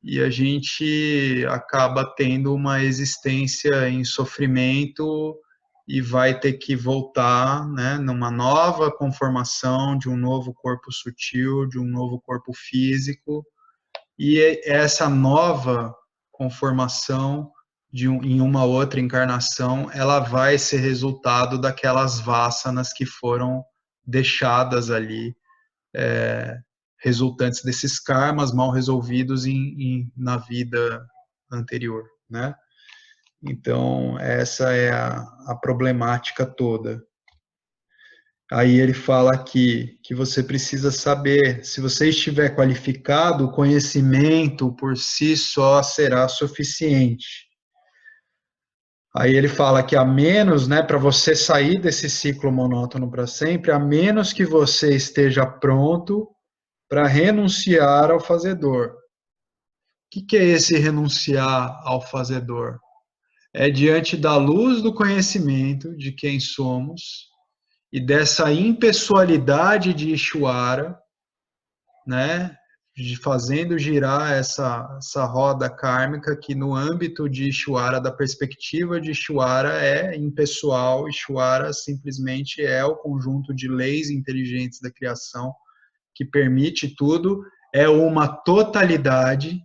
e a gente acaba tendo uma existência em sofrimento e vai ter que voltar, né, numa nova conformação de um novo corpo sutil, de um novo corpo físico, e essa nova conformação em uma outra encarnação, ela vai ser resultado daquelas vasanas que foram deixadas ali, resultantes desses karmas mal resolvidos na vida anterior, né? Então, essa é a problemática toda. Aí ele fala aqui que você precisa saber, se você estiver qualificado, o conhecimento por si só será suficiente. Aí ele fala que a menos, né, para você sair desse ciclo monótono para sempre, a menos que você esteja pronto para renunciar ao fazedor. O que é esse renunciar ao fazedor? É diante da luz do conhecimento de quem somos e dessa impessoalidade de Ishvara, né, fazendo girar essa roda kármica que no âmbito de Ishvara, da perspectiva de Ishvara, é impessoal. Ishvara simplesmente é o conjunto de leis inteligentes da criação que permite tudo, é uma totalidade,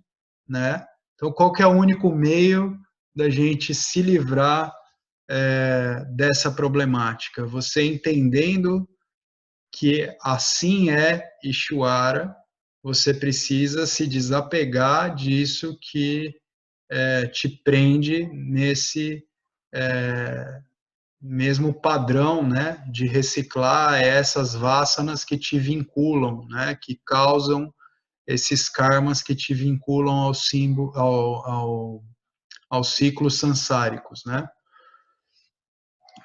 né? Então, qual que é o único meio da gente se livrar dessa problemática? Você entendendo que assim é Ishvara, você precisa se desapegar disso que te prende nesse mesmo padrão, né, de reciclar essas vasanas que te vinculam, né, que causam esses karmas que te vinculam aos ciclos sansáricos, né?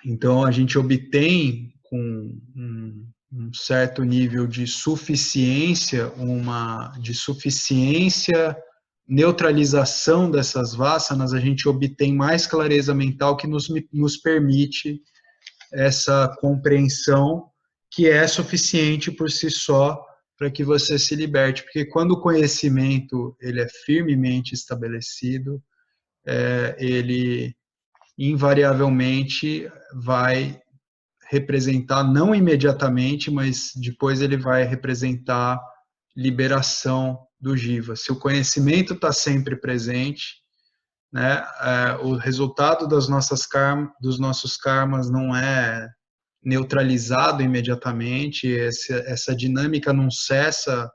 Então, a gente obtém com um certo nível de suficiência, neutralização dessas vasanas, a gente obtém mais clareza mental que nos permite essa compreensão que é suficiente por si só para que você se liberte. Porque quando o conhecimento ele é firmemente estabelecido, ele invariavelmente vai representar, não imediatamente, mas depois ele vai representar liberação do jiva. Se o conhecimento está sempre presente, né, o resultado dos nossos karmas não é neutralizado imediatamente, essa dinâmica não cessa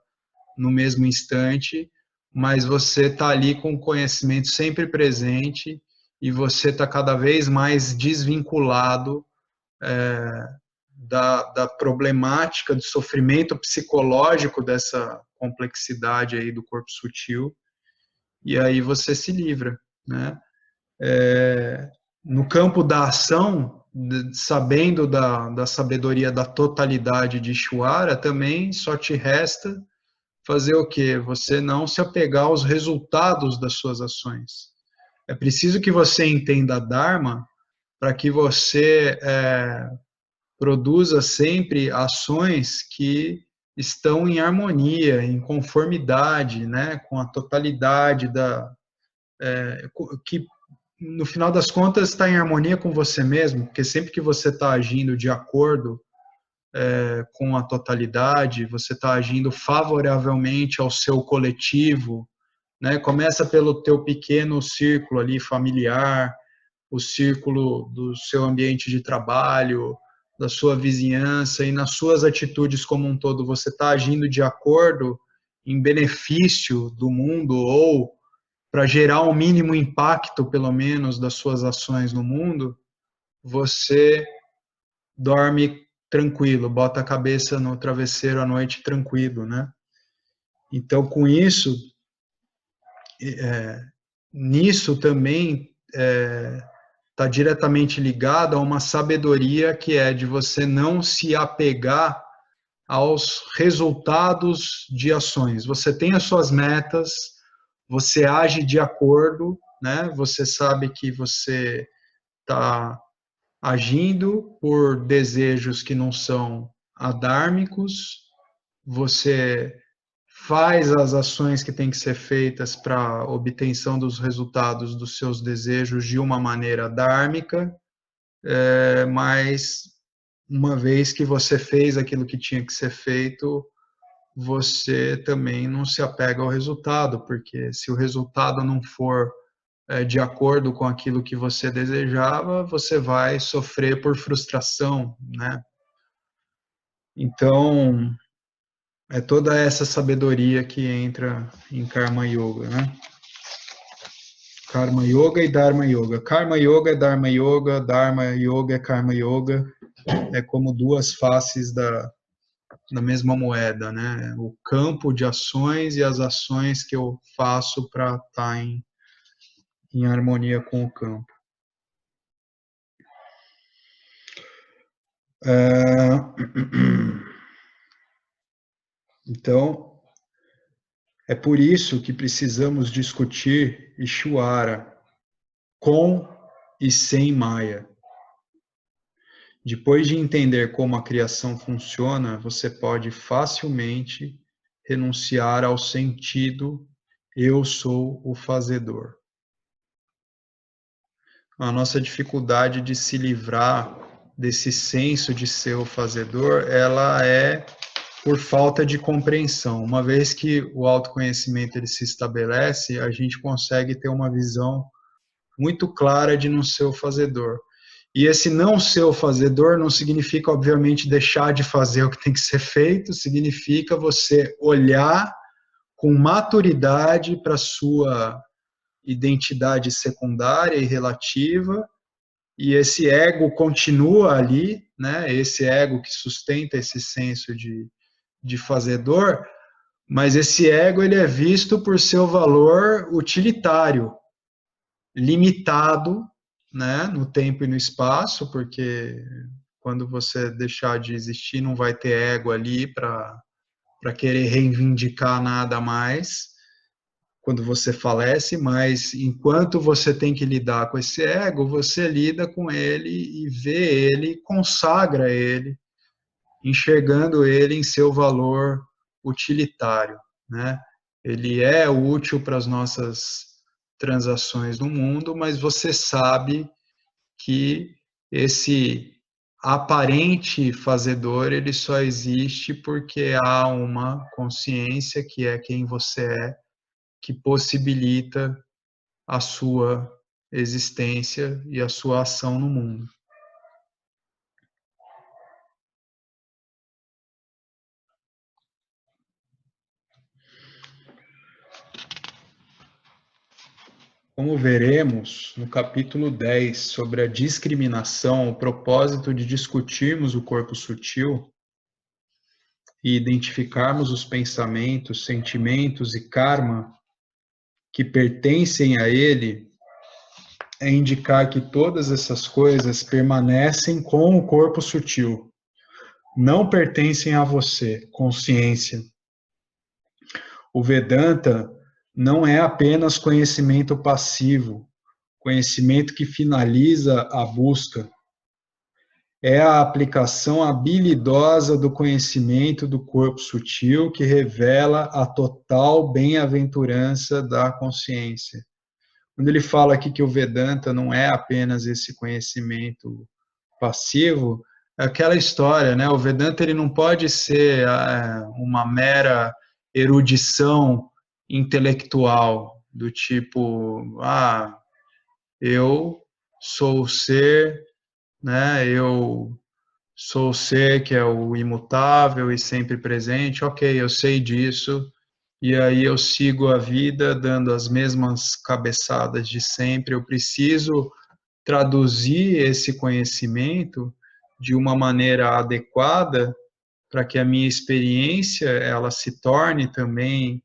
no mesmo instante, mas você está ali com o conhecimento sempre presente e você está cada vez mais desvinculado da problemática do sofrimento psicológico dessa complexidade aí do corpo sutil, e aí você se livra, né? No campo da ação, sabendo da sabedoria da totalidade de Ishvara, também só te resta fazer o quê? Você não se apegar aos resultados das suas ações. É preciso que você entenda a Dharma para que você produza sempre ações que estão em harmonia, em conformidade, né, com a totalidade que no final das contas está em harmonia com você mesmo, porque sempre que você está agindo de acordo com a totalidade, você está agindo favoravelmente ao seu coletivo, né? Começa pelo teu pequeno círculo ali familiar, o círculo do seu ambiente de trabalho, da sua vizinhança, e nas suas atitudes como um todo, você está agindo de acordo em benefício do mundo ou para gerar um mínimo impacto, pelo menos, das suas ações no mundo, você dorme tranquilo, bota a cabeça no travesseiro à noite tranquilo, né? Então, com isso, nisso também está diretamente ligado a uma sabedoria que é de você não se apegar aos resultados de ações. Você tem as suas metas, você age de acordo, né? Você sabe que você está agindo por desejos que não são adármicos, você faz as ações que têm que ser feitas para a obtenção dos resultados dos seus desejos de uma maneira dármica, mas uma vez que você fez aquilo que tinha que ser feito, você também não se apega ao resultado, porque se o resultado não for de acordo com aquilo que você desejava, você vai sofrer por frustração, né? Então, é toda essa sabedoria que entra em Karma Yoga, né? Karma Yoga e Dharma Yoga. Karma Yoga é Dharma Yoga, Dharma Yoga é Karma Yoga. É como duas faces da mesma moeda, né? O campo de ações e as ações que eu faço para estar em harmonia com o campo. Então, é por isso que precisamos discutir Ishvara com e sem Maya. Depois de entender como a criação funciona, você pode facilmente renunciar ao sentido eu sou o fazedor. A nossa dificuldade de se livrar desse senso de ser o fazedor, ela é por falta de compreensão. Uma vez que o autoconhecimento ele se estabelece, a gente consegue ter uma visão muito clara de não ser o fazedor. E esse não ser o fazedor não significa, obviamente, deixar de fazer o que tem que ser feito, significa você olhar com maturidade para a sua identidade secundária e relativa, e esse ego continua ali, né? Esse ego que sustenta esse senso de fazedor, mas esse ego ele é visto por seu valor utilitário, limitado, né, no tempo e no espaço, porque quando você deixar de existir não vai ter ego ali para querer reivindicar nada mais. quando você falece, mas enquanto você tem que lidar com esse ego, você lida com ele e vê ele, consagra ele, enxergando ele em seu valor utilitário, né? Ele é útil para as nossas transações no mundo, mas você sabe que esse aparente fazedor, ele só existe porque há uma consciência que é quem você é, que possibilita a sua existência e a sua ação no mundo. Como veremos no capítulo 10 sobre a discriminação, o propósito de discutirmos o corpo sutil e identificarmos os pensamentos, sentimentos e karma que pertencem a ele, é indicar que todas essas coisas permanecem com o corpo sutil, não pertencem a você, consciência. O Vedanta não é apenas conhecimento passivo, conhecimento que finaliza a busca. É a aplicação habilidosa do conhecimento do corpo sutil que revela a total bem-aventurança da consciência. Quando ele fala aqui que o Vedanta não é apenas esse conhecimento passivo, é aquela história, né? O Vedanta ele não pode ser uma mera erudição intelectual, do tipo, eu sou o ser, né? Eu sou o ser que é o imutável e sempre presente, ok, eu sei disso, e aí eu sigo a vida dando as mesmas cabeçadas de sempre. Eu preciso traduzir esse conhecimento de uma maneira adequada para que a minha experiência ela se torne também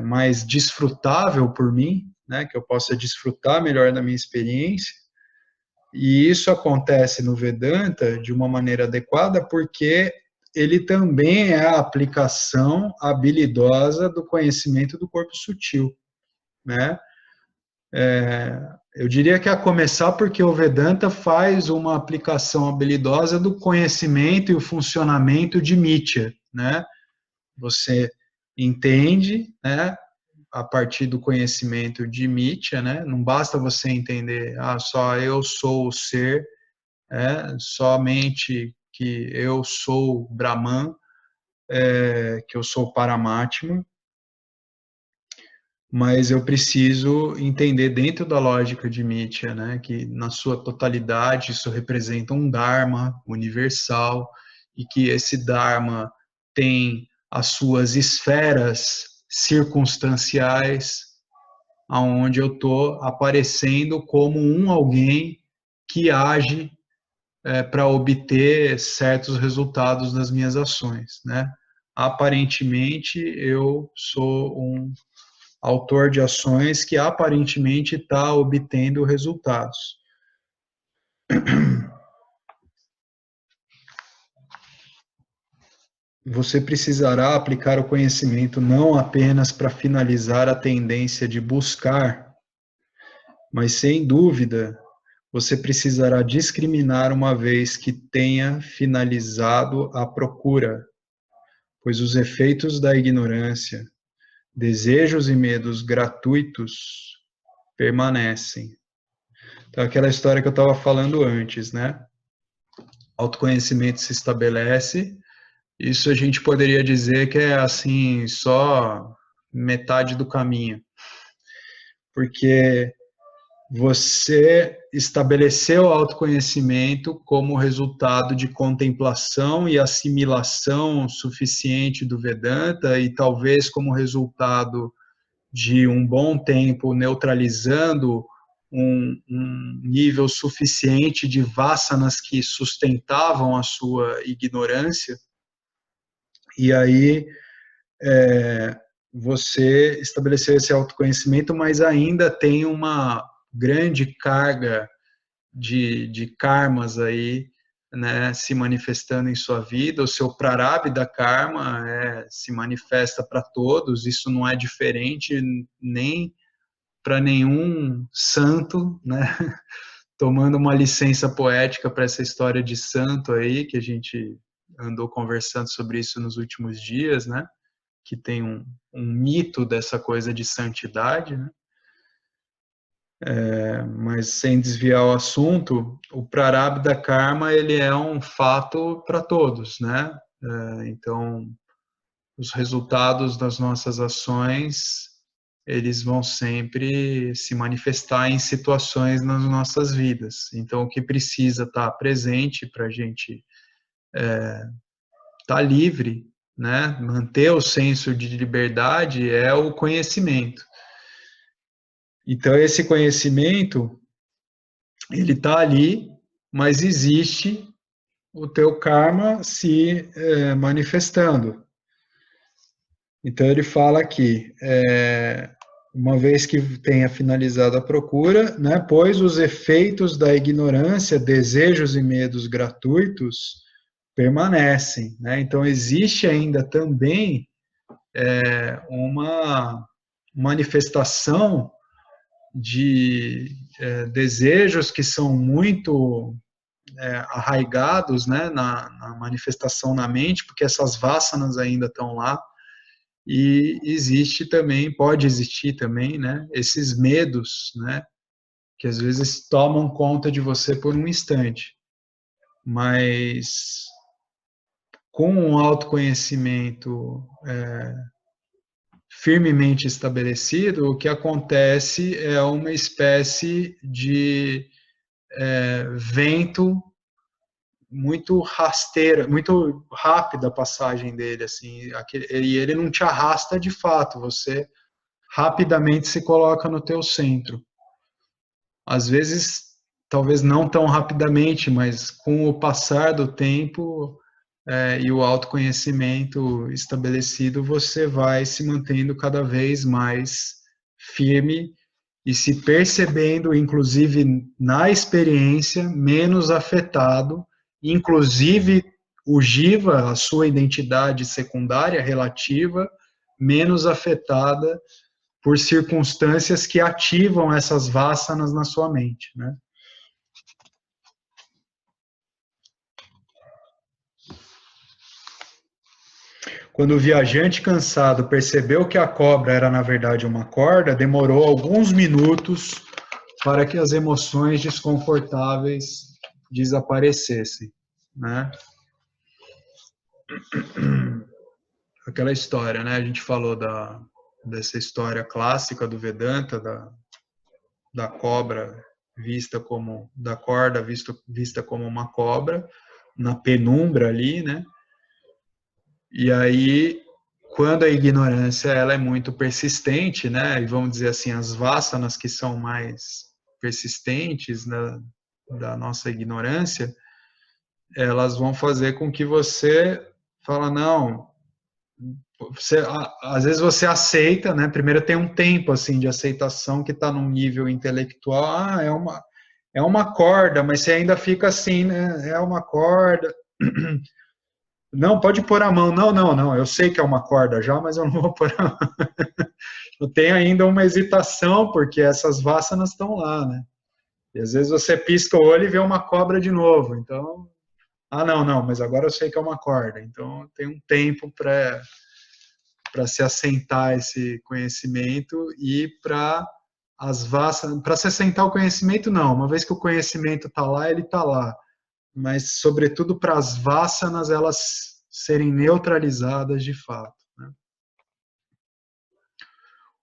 mais desfrutável por mim, né? Que eu possa desfrutar melhor da minha experiência. E isso acontece no Vedanta de uma maneira adequada porque ele também é a aplicação habilidosa do conhecimento do corpo sutil, né? Eu diria que a começar porque o Vedanta faz uma aplicação habilidosa do conhecimento e o funcionamento de Mitya, né? Você entende, né, a partir do conhecimento de Mitya, né? Não basta você entender, só eu sou o ser, somente que eu sou Brahman, que eu sou Paramatma, mas eu preciso entender dentro da lógica de Mitya, né, que na sua totalidade isso representa um Dharma universal e que esse Dharma tem as suas esferas circunstanciais, aonde eu estou aparecendo como um alguém que age para obter certos resultados das minhas ações, né? Aparentemente eu sou um autor de ações que aparentemente está obtendo resultados. Você precisará aplicar o conhecimento não apenas para finalizar a tendência de buscar, mas sem dúvida você precisará discriminar uma vez que tenha finalizado a procura, pois os efeitos da ignorância, desejos e medos gratuitos permanecem. Então, aquela história que eu estava falando antes, né? Autoconhecimento se estabelece, isso a gente poderia dizer que é, assim, só metade do caminho. Porque você estabeleceu o autoconhecimento como resultado de contemplação e assimilação suficiente do Vedanta e talvez como resultado de um bom tempo neutralizando um nível suficiente de vasanas que sustentavam a sua ignorância. E aí você estabeleceu esse autoconhecimento, mas ainda tem uma grande carga de karmas aí né, se manifestando em sua vida, o seu prarabdha karma se manifesta para todos, isso não é diferente nem para nenhum santo, né? Tomando uma licença poética para essa história de santo aí, que a gente andou conversando sobre isso nos últimos dias, né? Que tem um mito dessa coisa de santidade, né? Mas sem desviar o assunto, o prarabdha karma ele é um fato para todos, né? Então, os resultados das nossas ações, eles vão sempre se manifestar em situações nas nossas vidas. Então, o que precisa estar presente para a gente estar livre, né? Manter o senso de liberdade é o conhecimento. Então, esse conhecimento, ele está ali, mas existe o teu karma se manifestando. Então, ele fala aqui, uma vez que tenha finalizado a procura, né, pois os efeitos da ignorância, desejos e medos gratuitos permanecem. Né? Então, existe ainda também uma manifestação de desejos que são muito arraigados, né, na manifestação na mente, porque essas vasanas ainda estão lá, e existe também, pode existir também, né, esses medos, né, que às vezes tomam conta de você por um instante, mas com um autoconhecimento firmemente estabelecido, o que acontece é uma espécie de vento muito rasteira, muito rápida a passagem dele, assim, e ele não te arrasta de fato, você rapidamente se coloca no teu centro. Às vezes, talvez não tão rapidamente, mas com o passar do tempo e o autoconhecimento estabelecido, você vai se mantendo cada vez mais firme e se percebendo, inclusive na experiência, menos afetado, inclusive o jiva, a sua identidade secundária relativa, menos afetada por circunstâncias que ativam essas vasanas na sua mente, né? Quando o viajante cansado percebeu que a cobra era na verdade uma corda, demorou alguns minutos para que as emoções desconfortáveis desaparecessem, né? Aquela história, né? A gente falou dessa história clássica do Vedanta, da cobra vista como, da corda vista como uma cobra, na penumbra ali, né? E aí, quando a ignorância ela é muito persistente, né? E vamos dizer assim, as vasanas que são mais persistentes da nossa ignorância, elas vão fazer com que você fala, não, às vezes você aceita, né? Primeiro tem um tempo assim de aceitação que está num nível intelectual, é uma corda, mas você ainda fica assim, né? É uma corda. Não, pode pôr a mão. Não, eu sei que é uma corda já, mas eu não vou pôr a mão. Eu tenho ainda uma hesitação, porque essas vasanas estão lá, né? E às vezes você pisca o olho e vê uma cobra de novo. Então, não, mas agora eu sei que é uma corda. Então, tem um tempo para se assentar esse conhecimento e para as vasanas, para se assentar o conhecimento, não. Uma vez que o conhecimento está lá, ele está lá. Mas, sobretudo, para as vasanas, elas serem neutralizadas de fato. Né?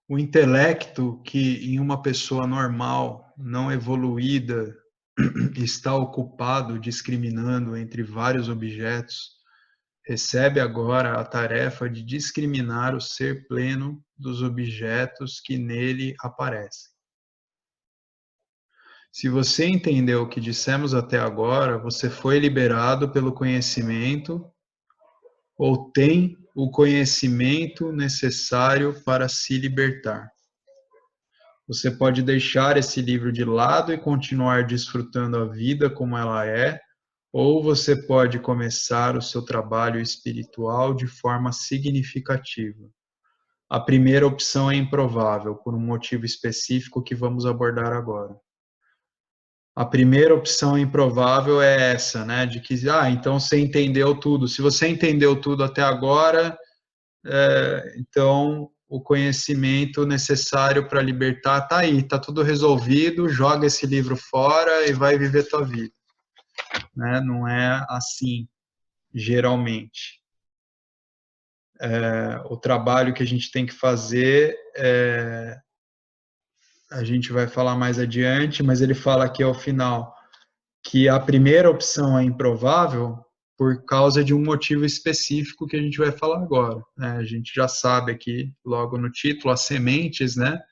O intelecto que em uma pessoa normal, não evoluída, está ocupado discriminando entre vários objetos, recebe agora a tarefa de discriminar o ser pleno dos objetos que nele aparecem. Se você entendeu o que dissemos até agora, você foi liberado pelo conhecimento ou tem o conhecimento necessário para se libertar. Você pode deixar esse livro de lado e continuar desfrutando a vida como ela é, ou você pode começar o seu trabalho espiritual de forma significativa. A primeira opção é improvável, por um motivo específico que vamos abordar agora. A primeira opção improvável é essa, né? De que, então você entendeu tudo. Se você entendeu tudo até agora, então o conhecimento necessário para libertar está aí, está tudo resolvido, joga esse livro fora e vai viver tua vida. Né? Não é assim, geralmente. O trabalho que a gente tem que fazer a gente vai falar mais adiante, mas ele fala aqui ao final que a primeira opção é improvável por causa de um motivo específico que a gente vai falar agora. Né? A gente já sabe aqui, logo no título, as sementes, né,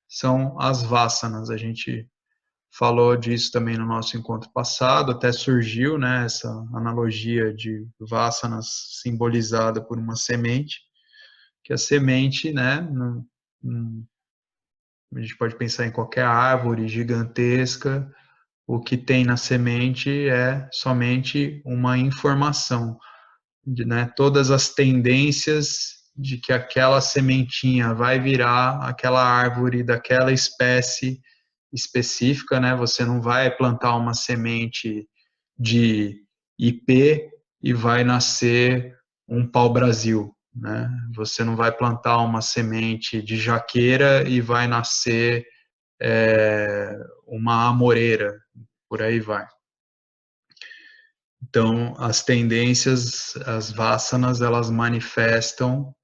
são as vasanas. A gente falou disso também no nosso encontro passado, até surgiu, né, essa analogia de vasanas simbolizada por uma semente, que a semente, né, a gente pode pensar em qualquer árvore gigantesca, o que tem na semente é somente uma informação, né? Todas as tendências de que aquela sementinha vai virar aquela árvore daquela espécie específica, né? Você não vai plantar uma semente de ipê e vai nascer um pau-brasil, né? Você não vai plantar uma semente de jaqueira e vai nascer uma amoreira, por aí vai. Então, as tendências, as vasanas, elas manifestam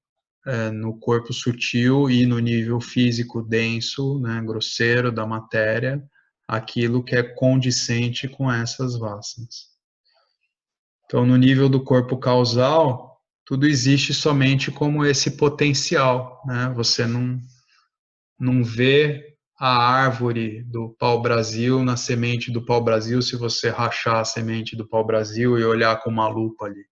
no corpo sutil e no nível físico denso, né, grosseiro da matéria, aquilo que é condicente com essas vasanas. Então, no nível do corpo causal, tudo existe somente como esse potencial, né? Você não vê a árvore do pau-brasil na semente do pau-brasil se você rachar a semente do pau-brasil e olhar com uma lupa ali.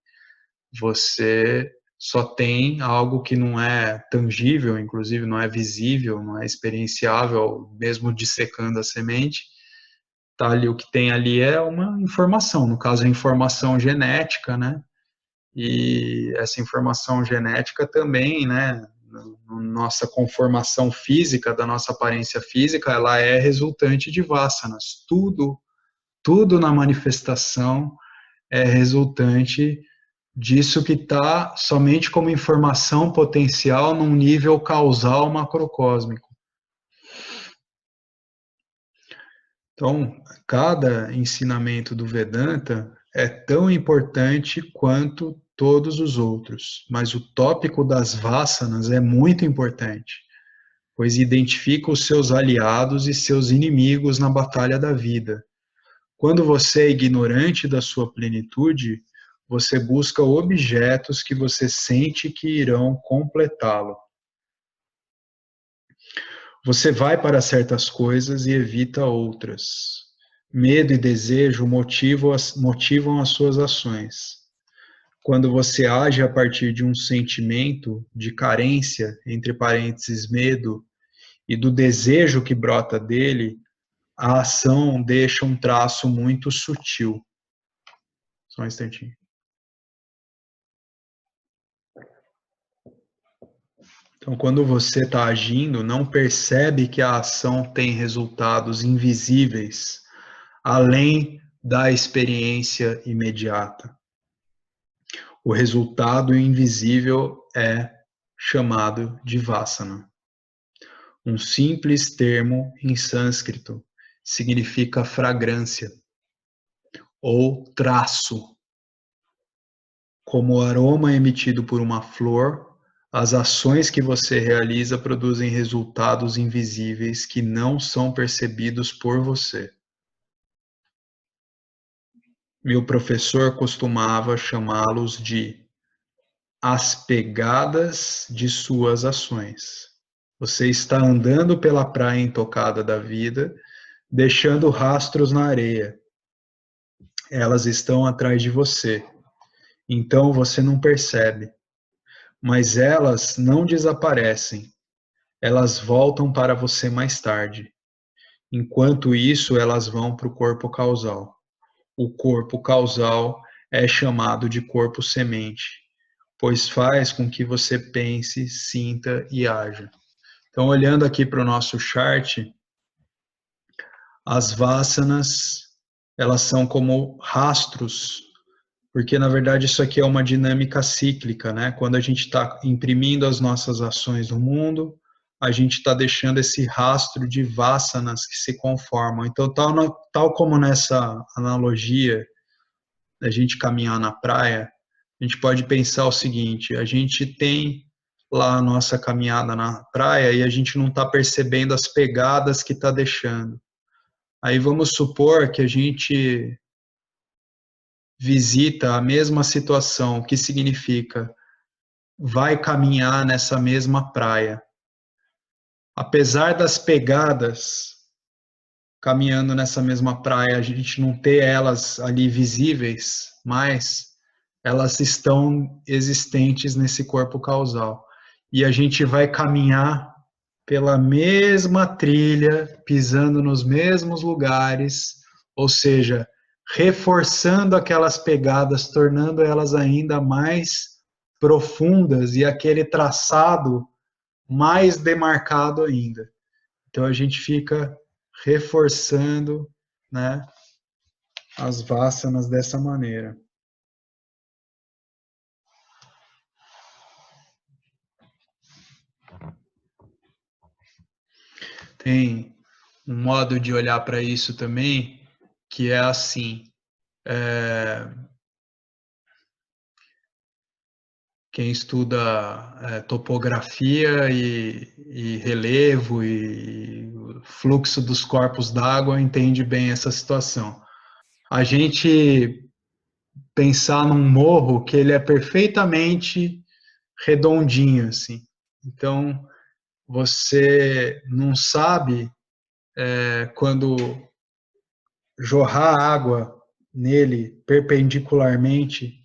Você só tem algo que não é tangível, inclusive não é visível, não é experienciável, mesmo dissecando a semente. Tá ali, o que tem ali é uma informação, no caso a informação genética, né? E essa informação genética também, né, nossa conformação física, da nossa aparência física, ela é resultante de vasanas. Tudo na manifestação é resultante disso que está somente como informação potencial num nível causal macrocósmico. Então, cada ensinamento do Vedanta é tão importante quanto todos os outros, mas o tópico das vasanas é muito importante, pois identifica os seus aliados e seus inimigos na batalha da vida. Quando você é ignorante da sua plenitude, você busca objetos que você sente que irão completá-lo. Você vai para certas coisas e evita outras. Medo e desejo motivam as suas ações. Quando você age a partir de um sentimento de carência, entre parênteses, medo, e do desejo que brota dele, a ação deixa um traço muito sutil. Só um instantinho. Então, quando você está agindo, não percebe que a ação tem resultados invisíveis, além da experiência imediata. O resultado invisível é chamado de vasana. Um simples termo em sânscrito significa fragrância ou traço. Como o aroma emitido por uma flor, as ações que você realiza produzem resultados invisíveis que não são percebidos por você. Meu professor costumava chamá-los de as pegadas de suas ações. Você está andando pela praia intocada da vida, deixando rastros na areia. Elas estão atrás de você. Então você não percebe. Mas elas não desaparecem. Elas voltam para você mais tarde. Enquanto isso, elas vão para o corpo causal. o corpo causal é chamado de corpo semente, pois faz com que você pense, sinta e haja. Então, olhando aqui para o nosso chart, as vasanas, elas são como rastros, porque na verdade isso aqui é uma dinâmica cíclica, né? Quando a gente está imprimindo as nossas ações no mundo, a gente está deixando esse rastro de vasanas que se conformam. Então, tal como nessa analogia da gente caminhar na praia, a gente pode pensar o seguinte: a gente tem lá a nossa caminhada na praia e a gente não está percebendo as pegadas que está deixando. Aí vamos supor que a gente visita a mesma situação, o que significa vai caminhar nessa mesma praia. Apesar das pegadas caminhando nessa mesma praia, a gente não ter elas ali visíveis, mas elas estão existentes nesse corpo causal. E a gente vai caminhar pela mesma trilha, pisando nos mesmos lugares, ou seja, reforçando aquelas pegadas, tornando elas ainda mais profundas e aquele traçado mais demarcado ainda. Então a gente fica reforçando, né, as vasanas dessa maneira. Tem um modo de olhar para isso também, que é assim, quem estuda topografia e relevo e fluxo dos corpos d'água entende bem essa situação. A gente pensar num morro que ele é perfeitamente redondinho, assim. Então, você não sabe quando jorrar água nele perpendicularmente,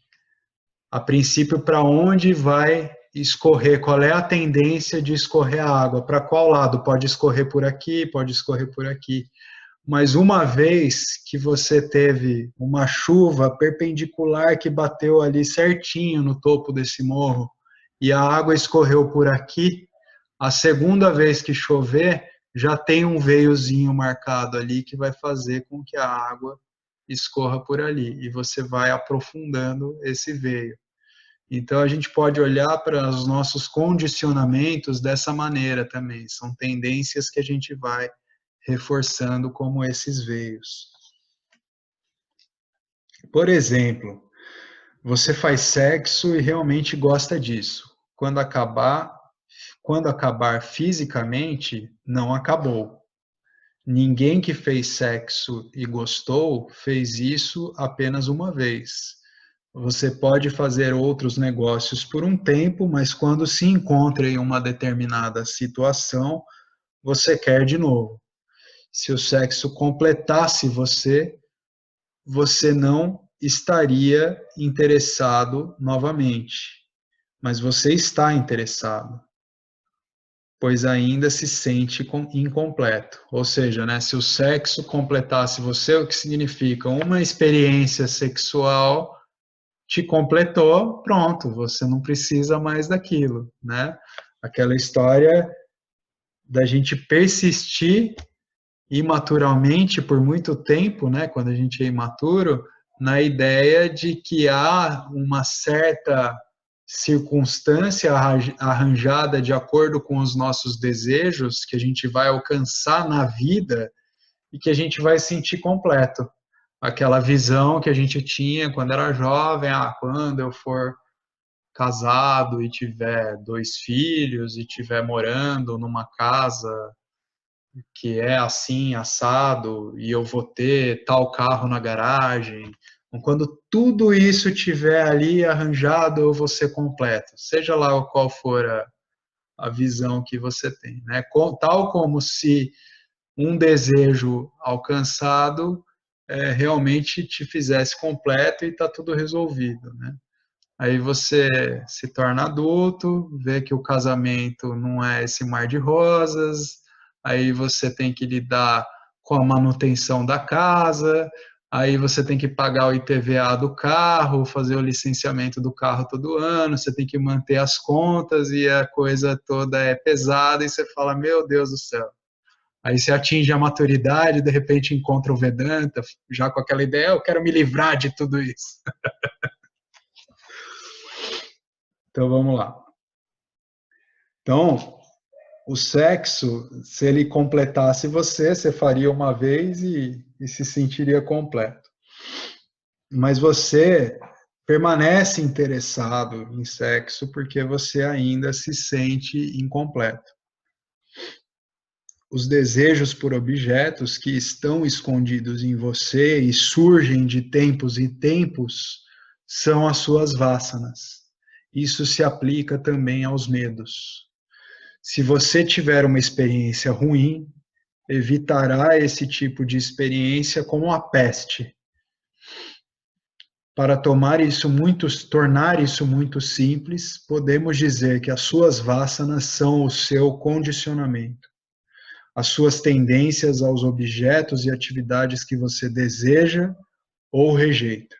a princípio, para onde vai escorrer, qual é a tendência de escorrer a água, para qual lado, pode escorrer por aqui, pode escorrer por aqui. Mas uma vez que você teve uma chuva perpendicular que bateu ali certinho no topo desse morro e a água escorreu por aqui, a segunda vez que chover, já tem um veiozinho marcado ali que vai fazer com que a água escorra por ali e você vai aprofundando esse veio. Então a gente pode olhar para os nossos condicionamentos dessa maneira também, são tendências que a gente vai reforçando como esses veios. Por exemplo, você faz sexo e realmente gosta disso. Quando acabar fisicamente, não acabou. Ninguém que fez sexo e gostou fez isso apenas uma vez. Você pode fazer outros negócios por um tempo, mas quando se encontra em uma determinada situação, você quer de novo. Se o sexo completasse você, você não estaria interessado novamente, mas você está interessado, pois ainda se sente incompleto. Ou seja, né, se o sexo completasse você, o que significa uma experiência sexual te completou, pronto, você não precisa mais daquilo, né? Aquela história da gente persistir imaturamente por muito tempo, né, quando a gente é imaturo, na ideia de que há uma certa circunstância arranjada de acordo com os nossos desejos que a gente vai alcançar na vida e que a gente vai sentir completo. Aquela visão que a gente tinha quando era jovem, quando eu for casado e tiver 2 filhos e tiver morando numa casa que é assim, assado, e eu vou ter tal carro na garagem. Então, quando tudo isso tiver ali arranjado, eu vou ser completo, seja lá qual for a visão que você tem, né? Tal como se um desejo alcançado realmente te fizesse completo e está tudo resolvido, né? Aí você se torna adulto, vê que o casamento não é esse mar de rosas, aí você tem que lidar com a manutenção da casa, aí você tem que pagar o IPVA do carro, fazer o licenciamento do carro todo ano, você tem que manter as contas e a coisa toda é pesada e você fala, meu Deus do céu. Aí você atinge a maturidade, de repente encontra o Vedanta, já com aquela ideia, eu quero me livrar de tudo isso. Então vamos lá. Então, o sexo, se ele completasse você faria uma vez e se sentiria completo. Mas você permanece interessado em sexo porque você ainda se sente incompleto. Os desejos por objetos que estão escondidos em você e surgem de tempos em tempos são as suas vásanas. Isso se aplica também aos medos. Se você tiver uma experiência ruim, evitará esse tipo de experiência como a peste. Para tornar isso muito simples, podemos dizer que as suas vásanas são o seu condicionamento, as suas tendências aos objetos e atividades que você deseja ou rejeita.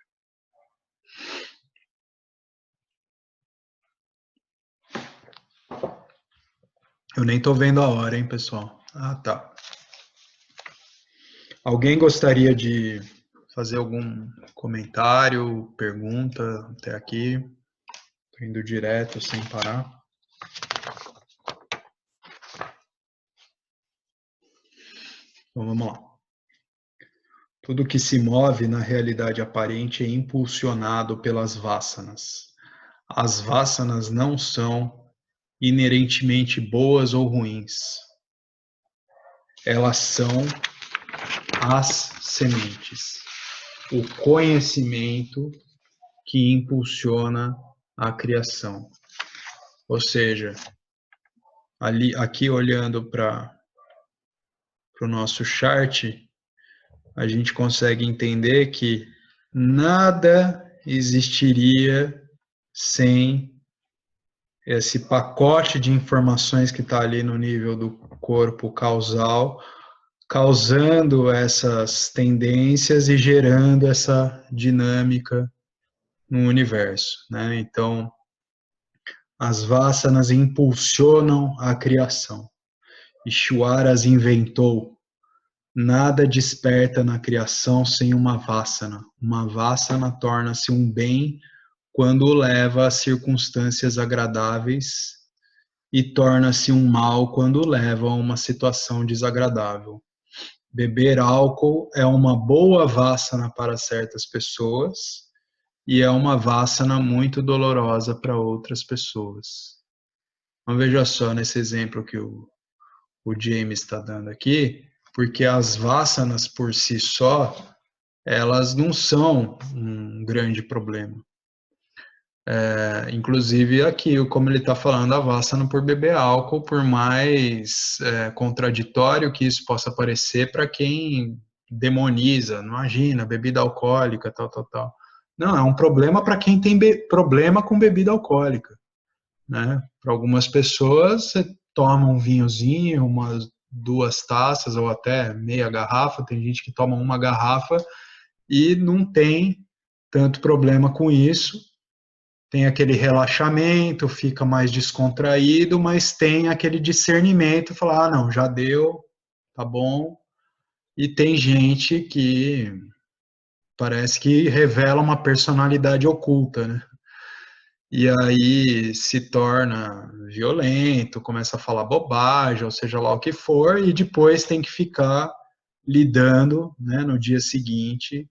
Eu nem estou vendo a hora, hein, pessoal? Ah, tá. Alguém gostaria de fazer algum comentário, pergunta até aqui? Estou indo direto, sem parar. Então, vamos lá. Tudo que se move na realidade aparente é impulsionado pelas vásanas. As vásanas não são inerentemente boas ou ruins. Elas são as sementes, o conhecimento que impulsiona a criação. Ou seja, aqui olhando para o nosso chart, a gente consegue entender que nada existiria sem esse pacote de informações que está ali no nível do corpo causal, causando essas tendências e gerando essa dinâmica no universo, né? Então, as vásanas impulsionam a criação. Ishwara as inventou. Nada desperta na criação sem uma vássana. Uma vássana torna-se um bem quando o leva a circunstâncias agradáveis e torna-se um mal quando o leva a uma situação desagradável. Beber álcool é uma boa vássana para certas pessoas e é uma vássana muito dolorosa para outras pessoas. Então veja só nesse exemplo que o James está dando aqui, porque as vássanas por si só, elas não são um grande problema. Inclusive aqui, como ele está falando, a vássana por beber álcool, por mais contraditório que isso possa parecer para quem demoniza, imagina, bebida alcoólica, tal. Não, é um problema para quem tem problema com bebida alcoólica, né? Para algumas pessoas, você toma um vinhozinho, umas 2 taças ou até meia garrafa, tem gente que toma uma garrafa e não tem tanto problema com isso, tem aquele relaxamento, fica mais descontraído, mas tem aquele discernimento, falar, não, já deu, tá bom, e tem gente que parece que revela uma personalidade oculta, né? E aí se torna violento, começa a falar bobagem, ou seja lá o que for, e depois tem que ficar lidando, né, no dia seguinte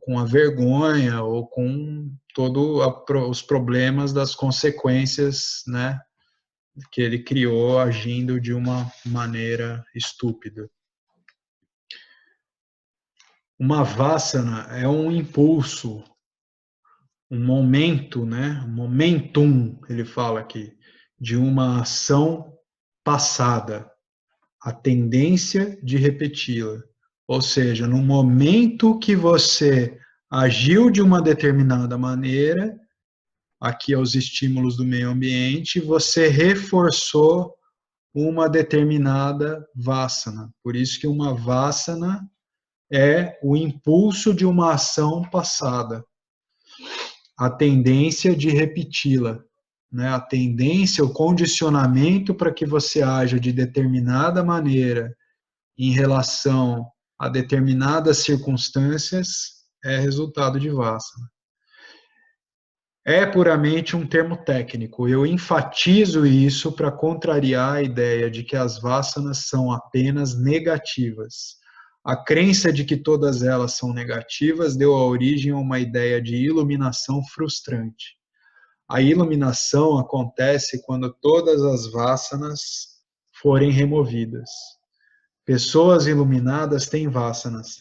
com a vergonha ou com todos os problemas das consequências, né, que ele criou agindo de uma maneira estúpida. Uma vássana é um impulso, um momento, né? Um momentum, ele fala aqui, de uma ação passada, a tendência de repeti-la. Ou seja, no momento que você agiu de uma determinada maneira, aqui aos estímulos do meio ambiente, você reforçou uma determinada vássana. Por isso que uma vássana é o impulso de uma ação passada, a tendência de repeti-la, né? A tendência, o condicionamento para que você haja de determinada maneira em relação a determinadas circunstâncias é resultado de Vassana. É puramente um termo técnico. Eu enfatizo isso para contrariar a ideia de que as Vassanas são apenas negativas. A crença de que todas elas são negativas deu origem a uma ideia de iluminação frustrante. A iluminação acontece quando todas as Vassanas forem removidas. Pessoas iluminadas têm Vassanas.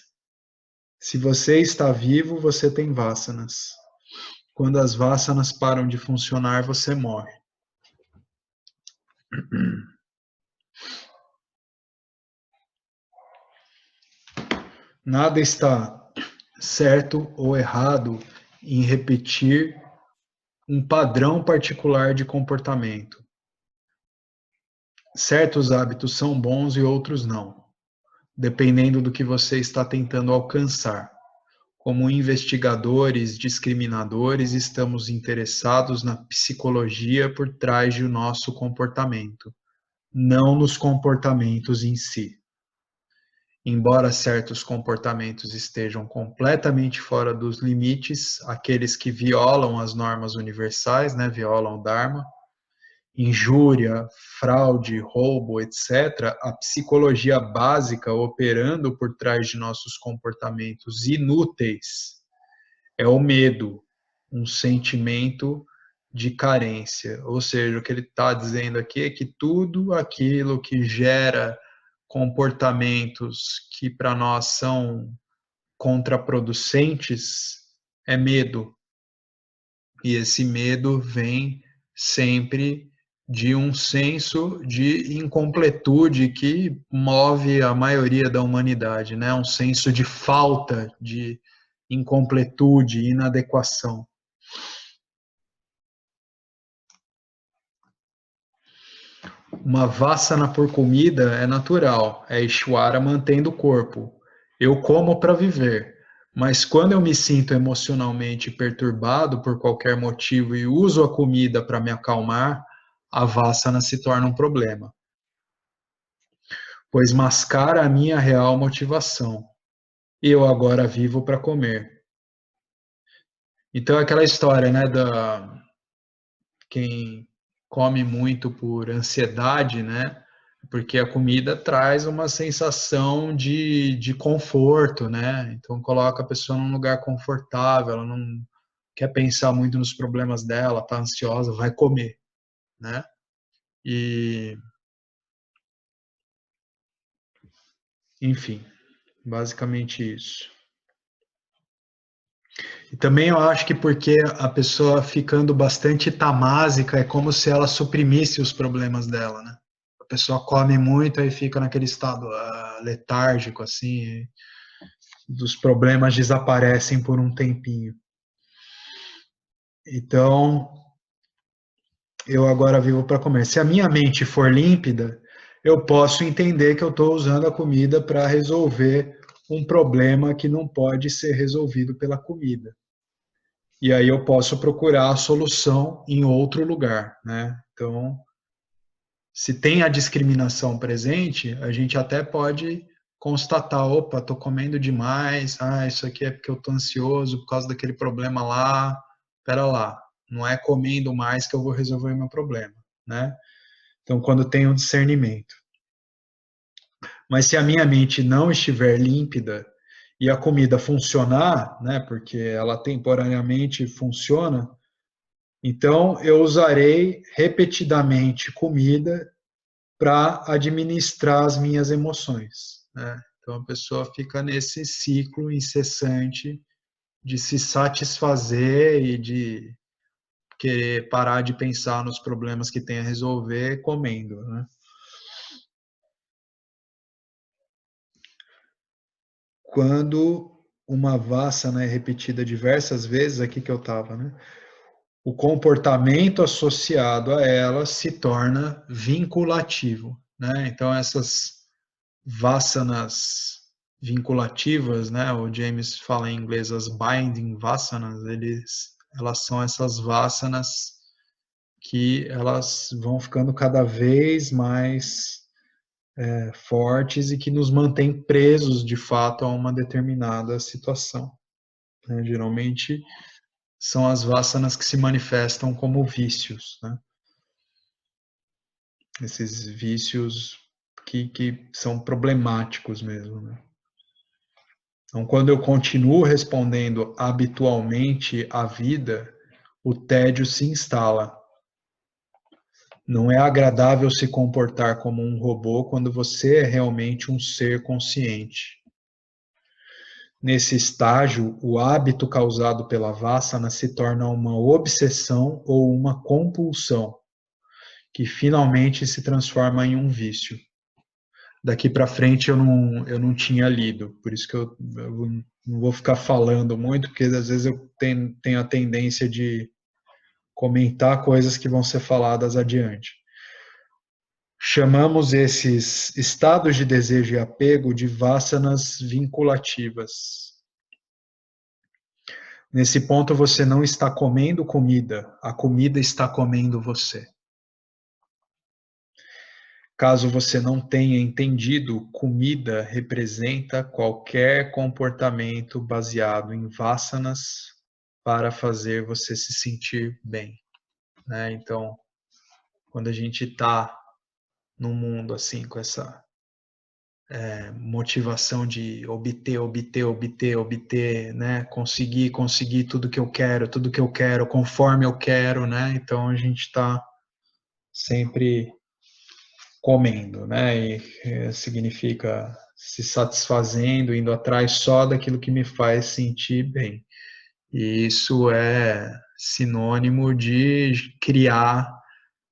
Se você está vivo, você tem Vassanas. Quando as Vassanas param de funcionar, você morre. Nada está certo ou errado em repetir um padrão particular de comportamento. Certos hábitos são bons e outros não, dependendo do que você está tentando alcançar. Como investigadores discriminadores, estamos interessados na psicologia por trás do nosso comportamento, não nos comportamentos em si. Embora certos comportamentos estejam completamente fora dos limites, aqueles que violam as normas universais, né, violam o Dharma, injúria, fraude, roubo, etc., a psicologia básica operando por trás de nossos comportamentos inúteis é o medo, um sentimento de carência. Ou seja, o que ele está dizendo aqui é que tudo aquilo que gera comportamentos que para nós são contraproducentes é medo. E esse medo vem sempre de um senso de incompletude que move a maioria da humanidade, né? Um senso de falta, de incompletude, inadequação. Uma vassana por comida é natural, é Ishvara mantendo o corpo. Eu como para viver, mas quando eu me sinto emocionalmente perturbado por qualquer motivo e uso a comida para me acalmar, a vassana se torna um problema, pois mascara a minha real motivação. Eu agora vivo para comer. Então é aquela história, né, da quem come muito por ansiedade, né? Porque a comida traz uma sensação de conforto, né? Então coloca a pessoa num lugar confortável, ela não quer pensar muito nos problemas dela, tá ansiosa, vai comer, né? E enfim, basicamente isso. E também eu acho que porque a pessoa ficando bastante tamásica é como se ela suprimisse os problemas dela, né? A pessoa come muito e fica naquele estado letárgico, assim, dos problemas desaparecem por um tempinho. Então, eu agora vivo para comer. Se a minha mente for límpida, eu posso entender que eu estou usando a comida para resolver um problema que não pode ser resolvido pela comida. E aí eu posso procurar a solução em outro lugar, né? Então, se tem a discriminação presente, a gente até pode constatar, opa, tô comendo demais, isso aqui é porque eu tô ansioso por causa daquele problema lá. Pera lá, não é comendo mais que eu vou resolver o meu problema, né? Então, quando tem um discernimento. Mas se a minha mente não estiver límpida e a comida funcionar, né, porque ela temporariamente funciona, então eu usarei repetidamente comida para administrar as minhas emoções, né? Então a pessoa fica nesse ciclo incessante de se satisfazer e de querer parar de pensar nos problemas que tem a resolver comendo, né? Quando uma vassana é repetida diversas vezes, aqui que eu estava, né? O comportamento associado a ela se torna vinculativo, né? Então essas vassanas vinculativas, né? O James fala em inglês as binding vasanas, elas são essas vasanas que elas vão ficando cada vez mais fortes e que nos mantêm presos, de fato, a uma determinada situação, né? Geralmente são as vasanas que se manifestam como vícios, né? Esses vícios que são problemáticos mesmo, né? Então, quando eu continuo respondendo habitualmente à vida, o tédio se instala. Não é agradável se comportar como um robô quando você é realmente um ser consciente. Nesse estágio, o hábito causado pela vassana se torna uma obsessão ou uma compulsão, que finalmente se transforma em um vício. Daqui para frente eu não tinha lido, por isso que eu não vou ficar falando muito, porque às vezes eu tenho a tendência de comentar coisas que vão ser faladas adiante. Chamamos esses estados de desejo e apego de vassanas vinculativas. Nesse ponto você não está comendo comida, a comida está comendo você. Caso você não tenha entendido, comida representa qualquer comportamento baseado em vassanas para fazer você se sentir bem, né? Então, quando a gente está num mundo assim, com essa motivação de obter, né? Conseguir tudo que eu quero, conforme eu quero, né? Então, a gente está sempre comendo, né? E significa se satisfazendo, indo atrás só daquilo que me faz sentir bem. E isso é sinônimo de criar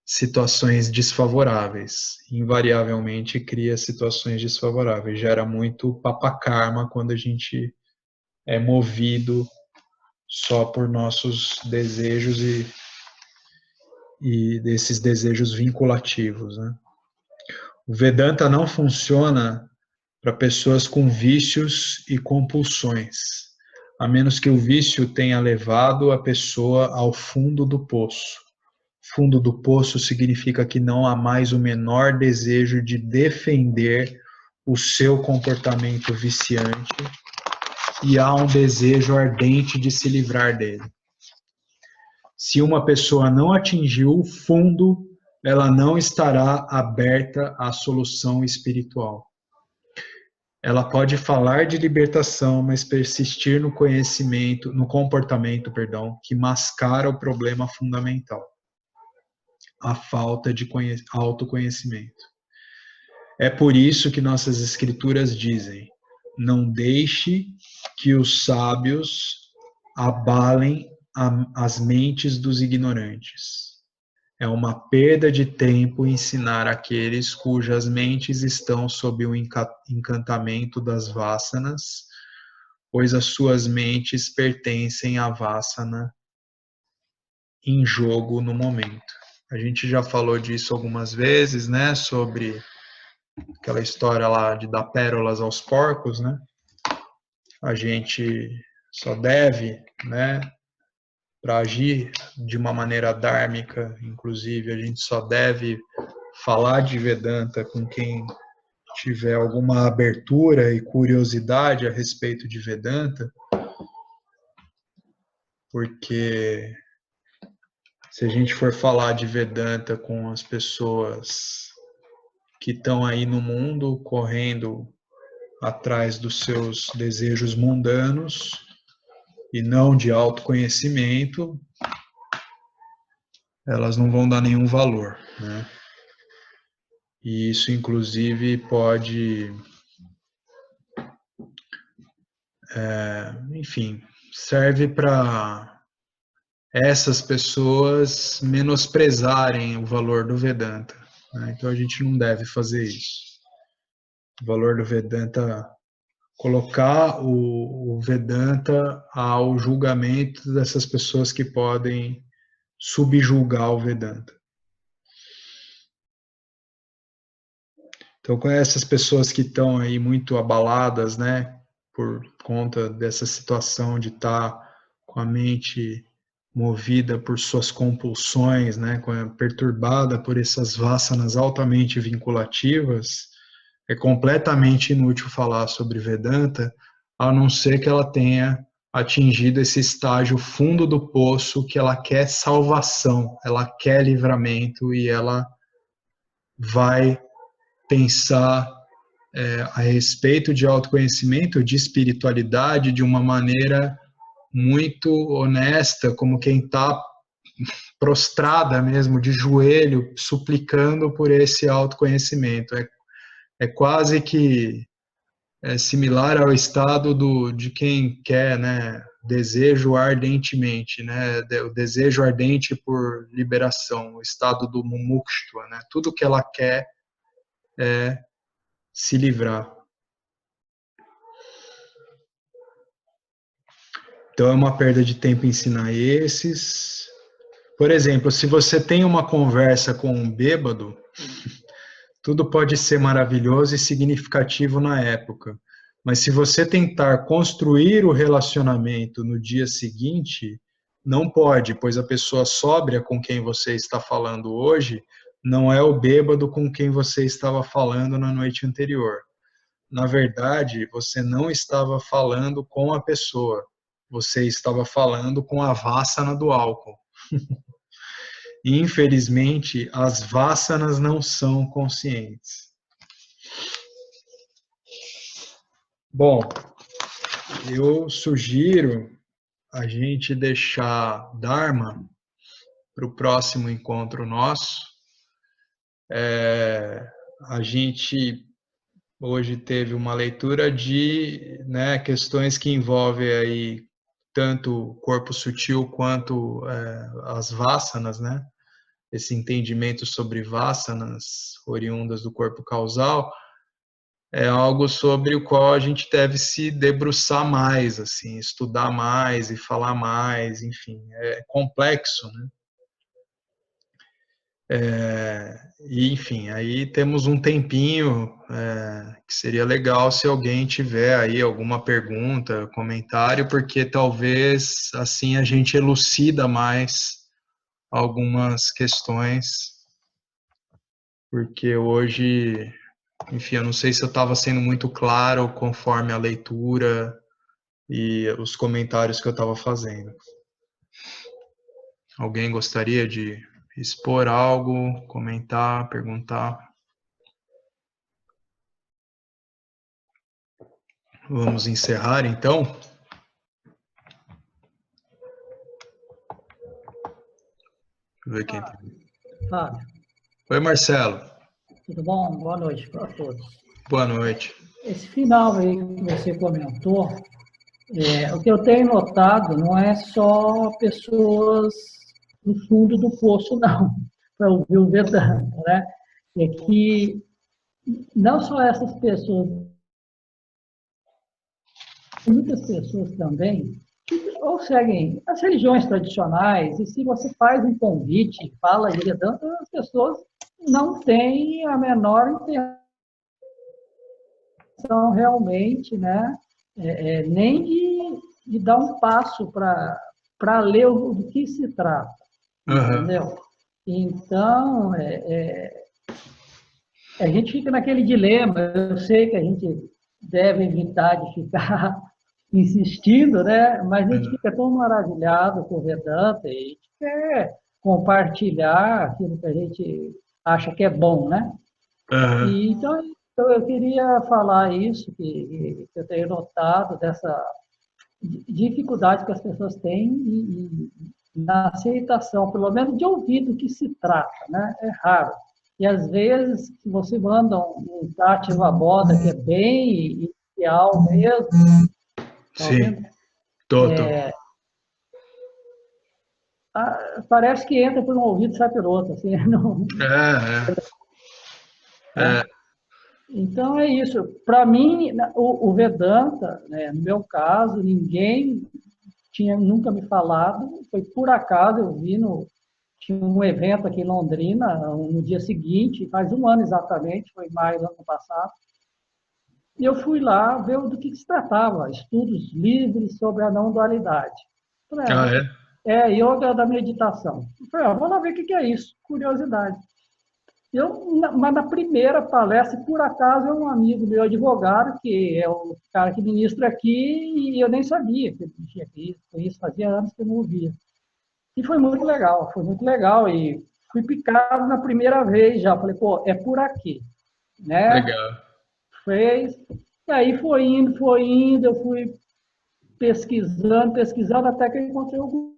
situações desfavoráveis. Invariavelmente cria situações desfavoráveis. Gera muito papakarma quando a gente é movido só por nossos desejos e desses desejos vinculativos, né? O Vedanta não funciona para pessoas com vícios e compulsões, a menos que o vício tenha levado a pessoa ao fundo do poço. Fundo do poço significa que não há mais o menor desejo de defender o seu comportamento viciante e há um desejo ardente de se livrar dele. Se uma pessoa não atingiu o fundo, ela não estará aberta à solução espiritual. Ela pode falar de libertação, mas persistir no comportamento, que mascara o problema fundamental, a falta de autoconhecimento. É por isso que nossas escrituras dizem: não deixe que os sábios abalem as mentes dos ignorantes. É uma perda de tempo ensinar aqueles cujas mentes estão sob o encantamento das vassanas, pois as suas mentes pertencem à vassana em jogo no momento. A gente já falou disso algumas vezes, né, sobre aquela história lá de dar pérolas aos porcos, né? A gente só deve, né, para agir de uma maneira dármica, inclusive, a gente só deve falar de Vedanta com quem tiver alguma abertura e curiosidade a respeito de Vedanta, porque se a gente for falar de Vedanta com as pessoas que estão aí no mundo, correndo atrás dos seus desejos mundanos e não de autoconhecimento, elas não vão dar nenhum valor, né? E isso, inclusive, pode, enfim, serve para essas pessoas menosprezarem o valor do Vedanta, né? Então a gente não deve fazer isso. O valor do Vedanta, colocar o Vedanta ao julgamento dessas pessoas que podem subjulgar o Vedanta. Então, com essas pessoas que estão aí muito abaladas, né, por conta dessa situação de estar com a mente movida por suas compulsões, né, perturbada por essas vasanas altamente vinculativas, é completamente inútil falar sobre Vedanta, a não ser que ela tenha atingido esse estágio fundo do poço, que ela quer salvação, ela quer livramento e ela vai pensar a respeito de autoconhecimento, de espiritualidade, de uma maneira muito honesta, como quem está prostrada mesmo, de joelho, suplicando por esse autoconhecimento. É quase que similar ao estado de quem quer, né, desejo ardentemente, né, o desejo ardente por liberação, o estado do mumukshtva, né, tudo que ela quer é se livrar. Então é uma perda de tempo ensinar esses. Por exemplo, se você tem uma conversa com um bêbado, tudo pode ser maravilhoso e significativo na época. Mas se você tentar construir o relacionamento no dia seguinte, não pode, pois a pessoa sóbria com quem você está falando hoje não é o bêbado com quem você estava falando na noite anterior. Na verdade, você não estava falando com a pessoa, você estava falando com a vássana do álcool. E, infelizmente, as vássanas não são conscientes. Bom, eu sugiro a gente deixar Dharma para o próximo encontro nosso. A gente hoje teve uma leitura de, né, questões que envolvem aí tanto o corpo sutil quanto as vássanas, né? Esse entendimento sobre vássanas oriundas do corpo causal é algo sobre o qual a gente deve se debruçar mais, assim, estudar mais e falar mais, enfim, é complexo, né? E, enfim, aí temos um tempinho que seria legal se alguém tiver aí alguma pergunta, comentário, porque talvez assim a gente elucida mais algumas questões, porque hoje, enfim, eu não sei se eu estava sendo muito claro conforme a leitura e os comentários que eu estava fazendo. Alguém gostaria de expor algo, comentar, perguntar? Vamos encerrar, então? Deixa eu ver quem tá. Fábio, Oi, Marcelo. tudo bom? Boa noite para todos. Boa noite. Esse final aí que você comentou, o que eu tenho notado não é só pessoas no fundo do poço, não, para ouvir o Vedanta, né? É que não só essas pessoas, muitas pessoas também, ou seguem as religiões tradicionais, e se você faz um convite, fala de Vedanta, as pessoas não têm a menor intenção realmente, né? Nem de dar um passo para ler do que se trata, entendeu? Então, a gente fica naquele dilema. Eu sei que a gente deve evitar de ficar insistindo, né? Mas a gente fica tão maravilhado com o Vedanta e a gente quer compartilhar aquilo que a gente acha que é bom, né? E, então, eu queria falar isso, que eu tenho notado, dessa dificuldade que as pessoas têm na aceitação, pelo menos de ouvir do que se trata, né? É raro. E, às vezes, se você manda um Tati Vaboda, que é bem inicial mesmo, sim, tô. Parece que entra por um ouvido e sai pelo outro. Assim, não... Então, é isso. Para mim, o Vedanta, né, no meu caso, ninguém tinha nunca me falado, foi por acaso, eu vi tinha um evento aqui em Londrina, no dia seguinte, faz um ano exatamente, foi em maio do ano passado, e eu fui lá ver do que se tratava, estudos livres sobre a não dualidade. Falei, yoga da meditação. Eu falei, vou lá ver o que é isso, curiosidade. Mas na primeira palestra, por acaso, é um amigo meu advogado, que é o cara que ministra aqui, e eu nem sabia que ele tinha isso, fazia anos que eu não ouvia. E foi muito legal, e fui picado na primeira vez já, falei, pô, é por aqui, né? Legal. E aí foi indo, eu fui pesquisando, até que eu encontrei o grupo,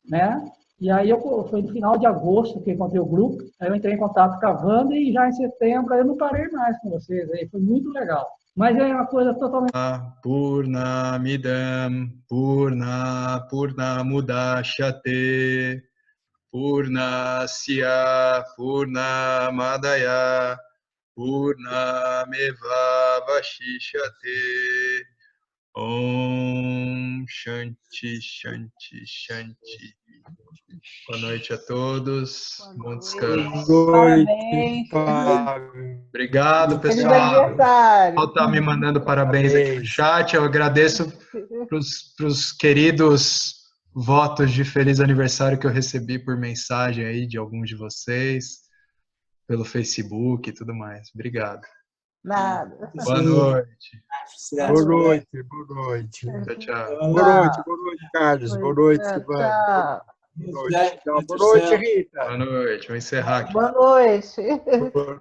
né? E aí foi no final de agosto que eu encontrei o grupo, aí eu entrei em contato com a Wanda e já em setembro aí eu não parei mais com vocês, aí foi muito legal. Mas é uma coisa totalmente... Purnamidam Purnamudachyate Purnasya Purnamadaya Purnameva Vashishyate. Om Shanti Shanti Shanti. Boa noite a todos. Bom descanso. Boa noite, Parabéns. Obrigado, Feliz pessoal. aniversário. O pessoal está me mandando parabéns aqui no chat. Eu agradeço para os queridos votos de feliz aniversário que eu recebi por mensagem aí de alguns de vocês, pelo Facebook e tudo mais. Obrigado. Nada. Boa noite. Boa noite, boa noite. Tchau, tchau. Boa noite, Carlos. Boa noite, Silvana. Tchau. Boa noite, Rita. Boa noite. Vou encerrar aqui. Boa noite. Boa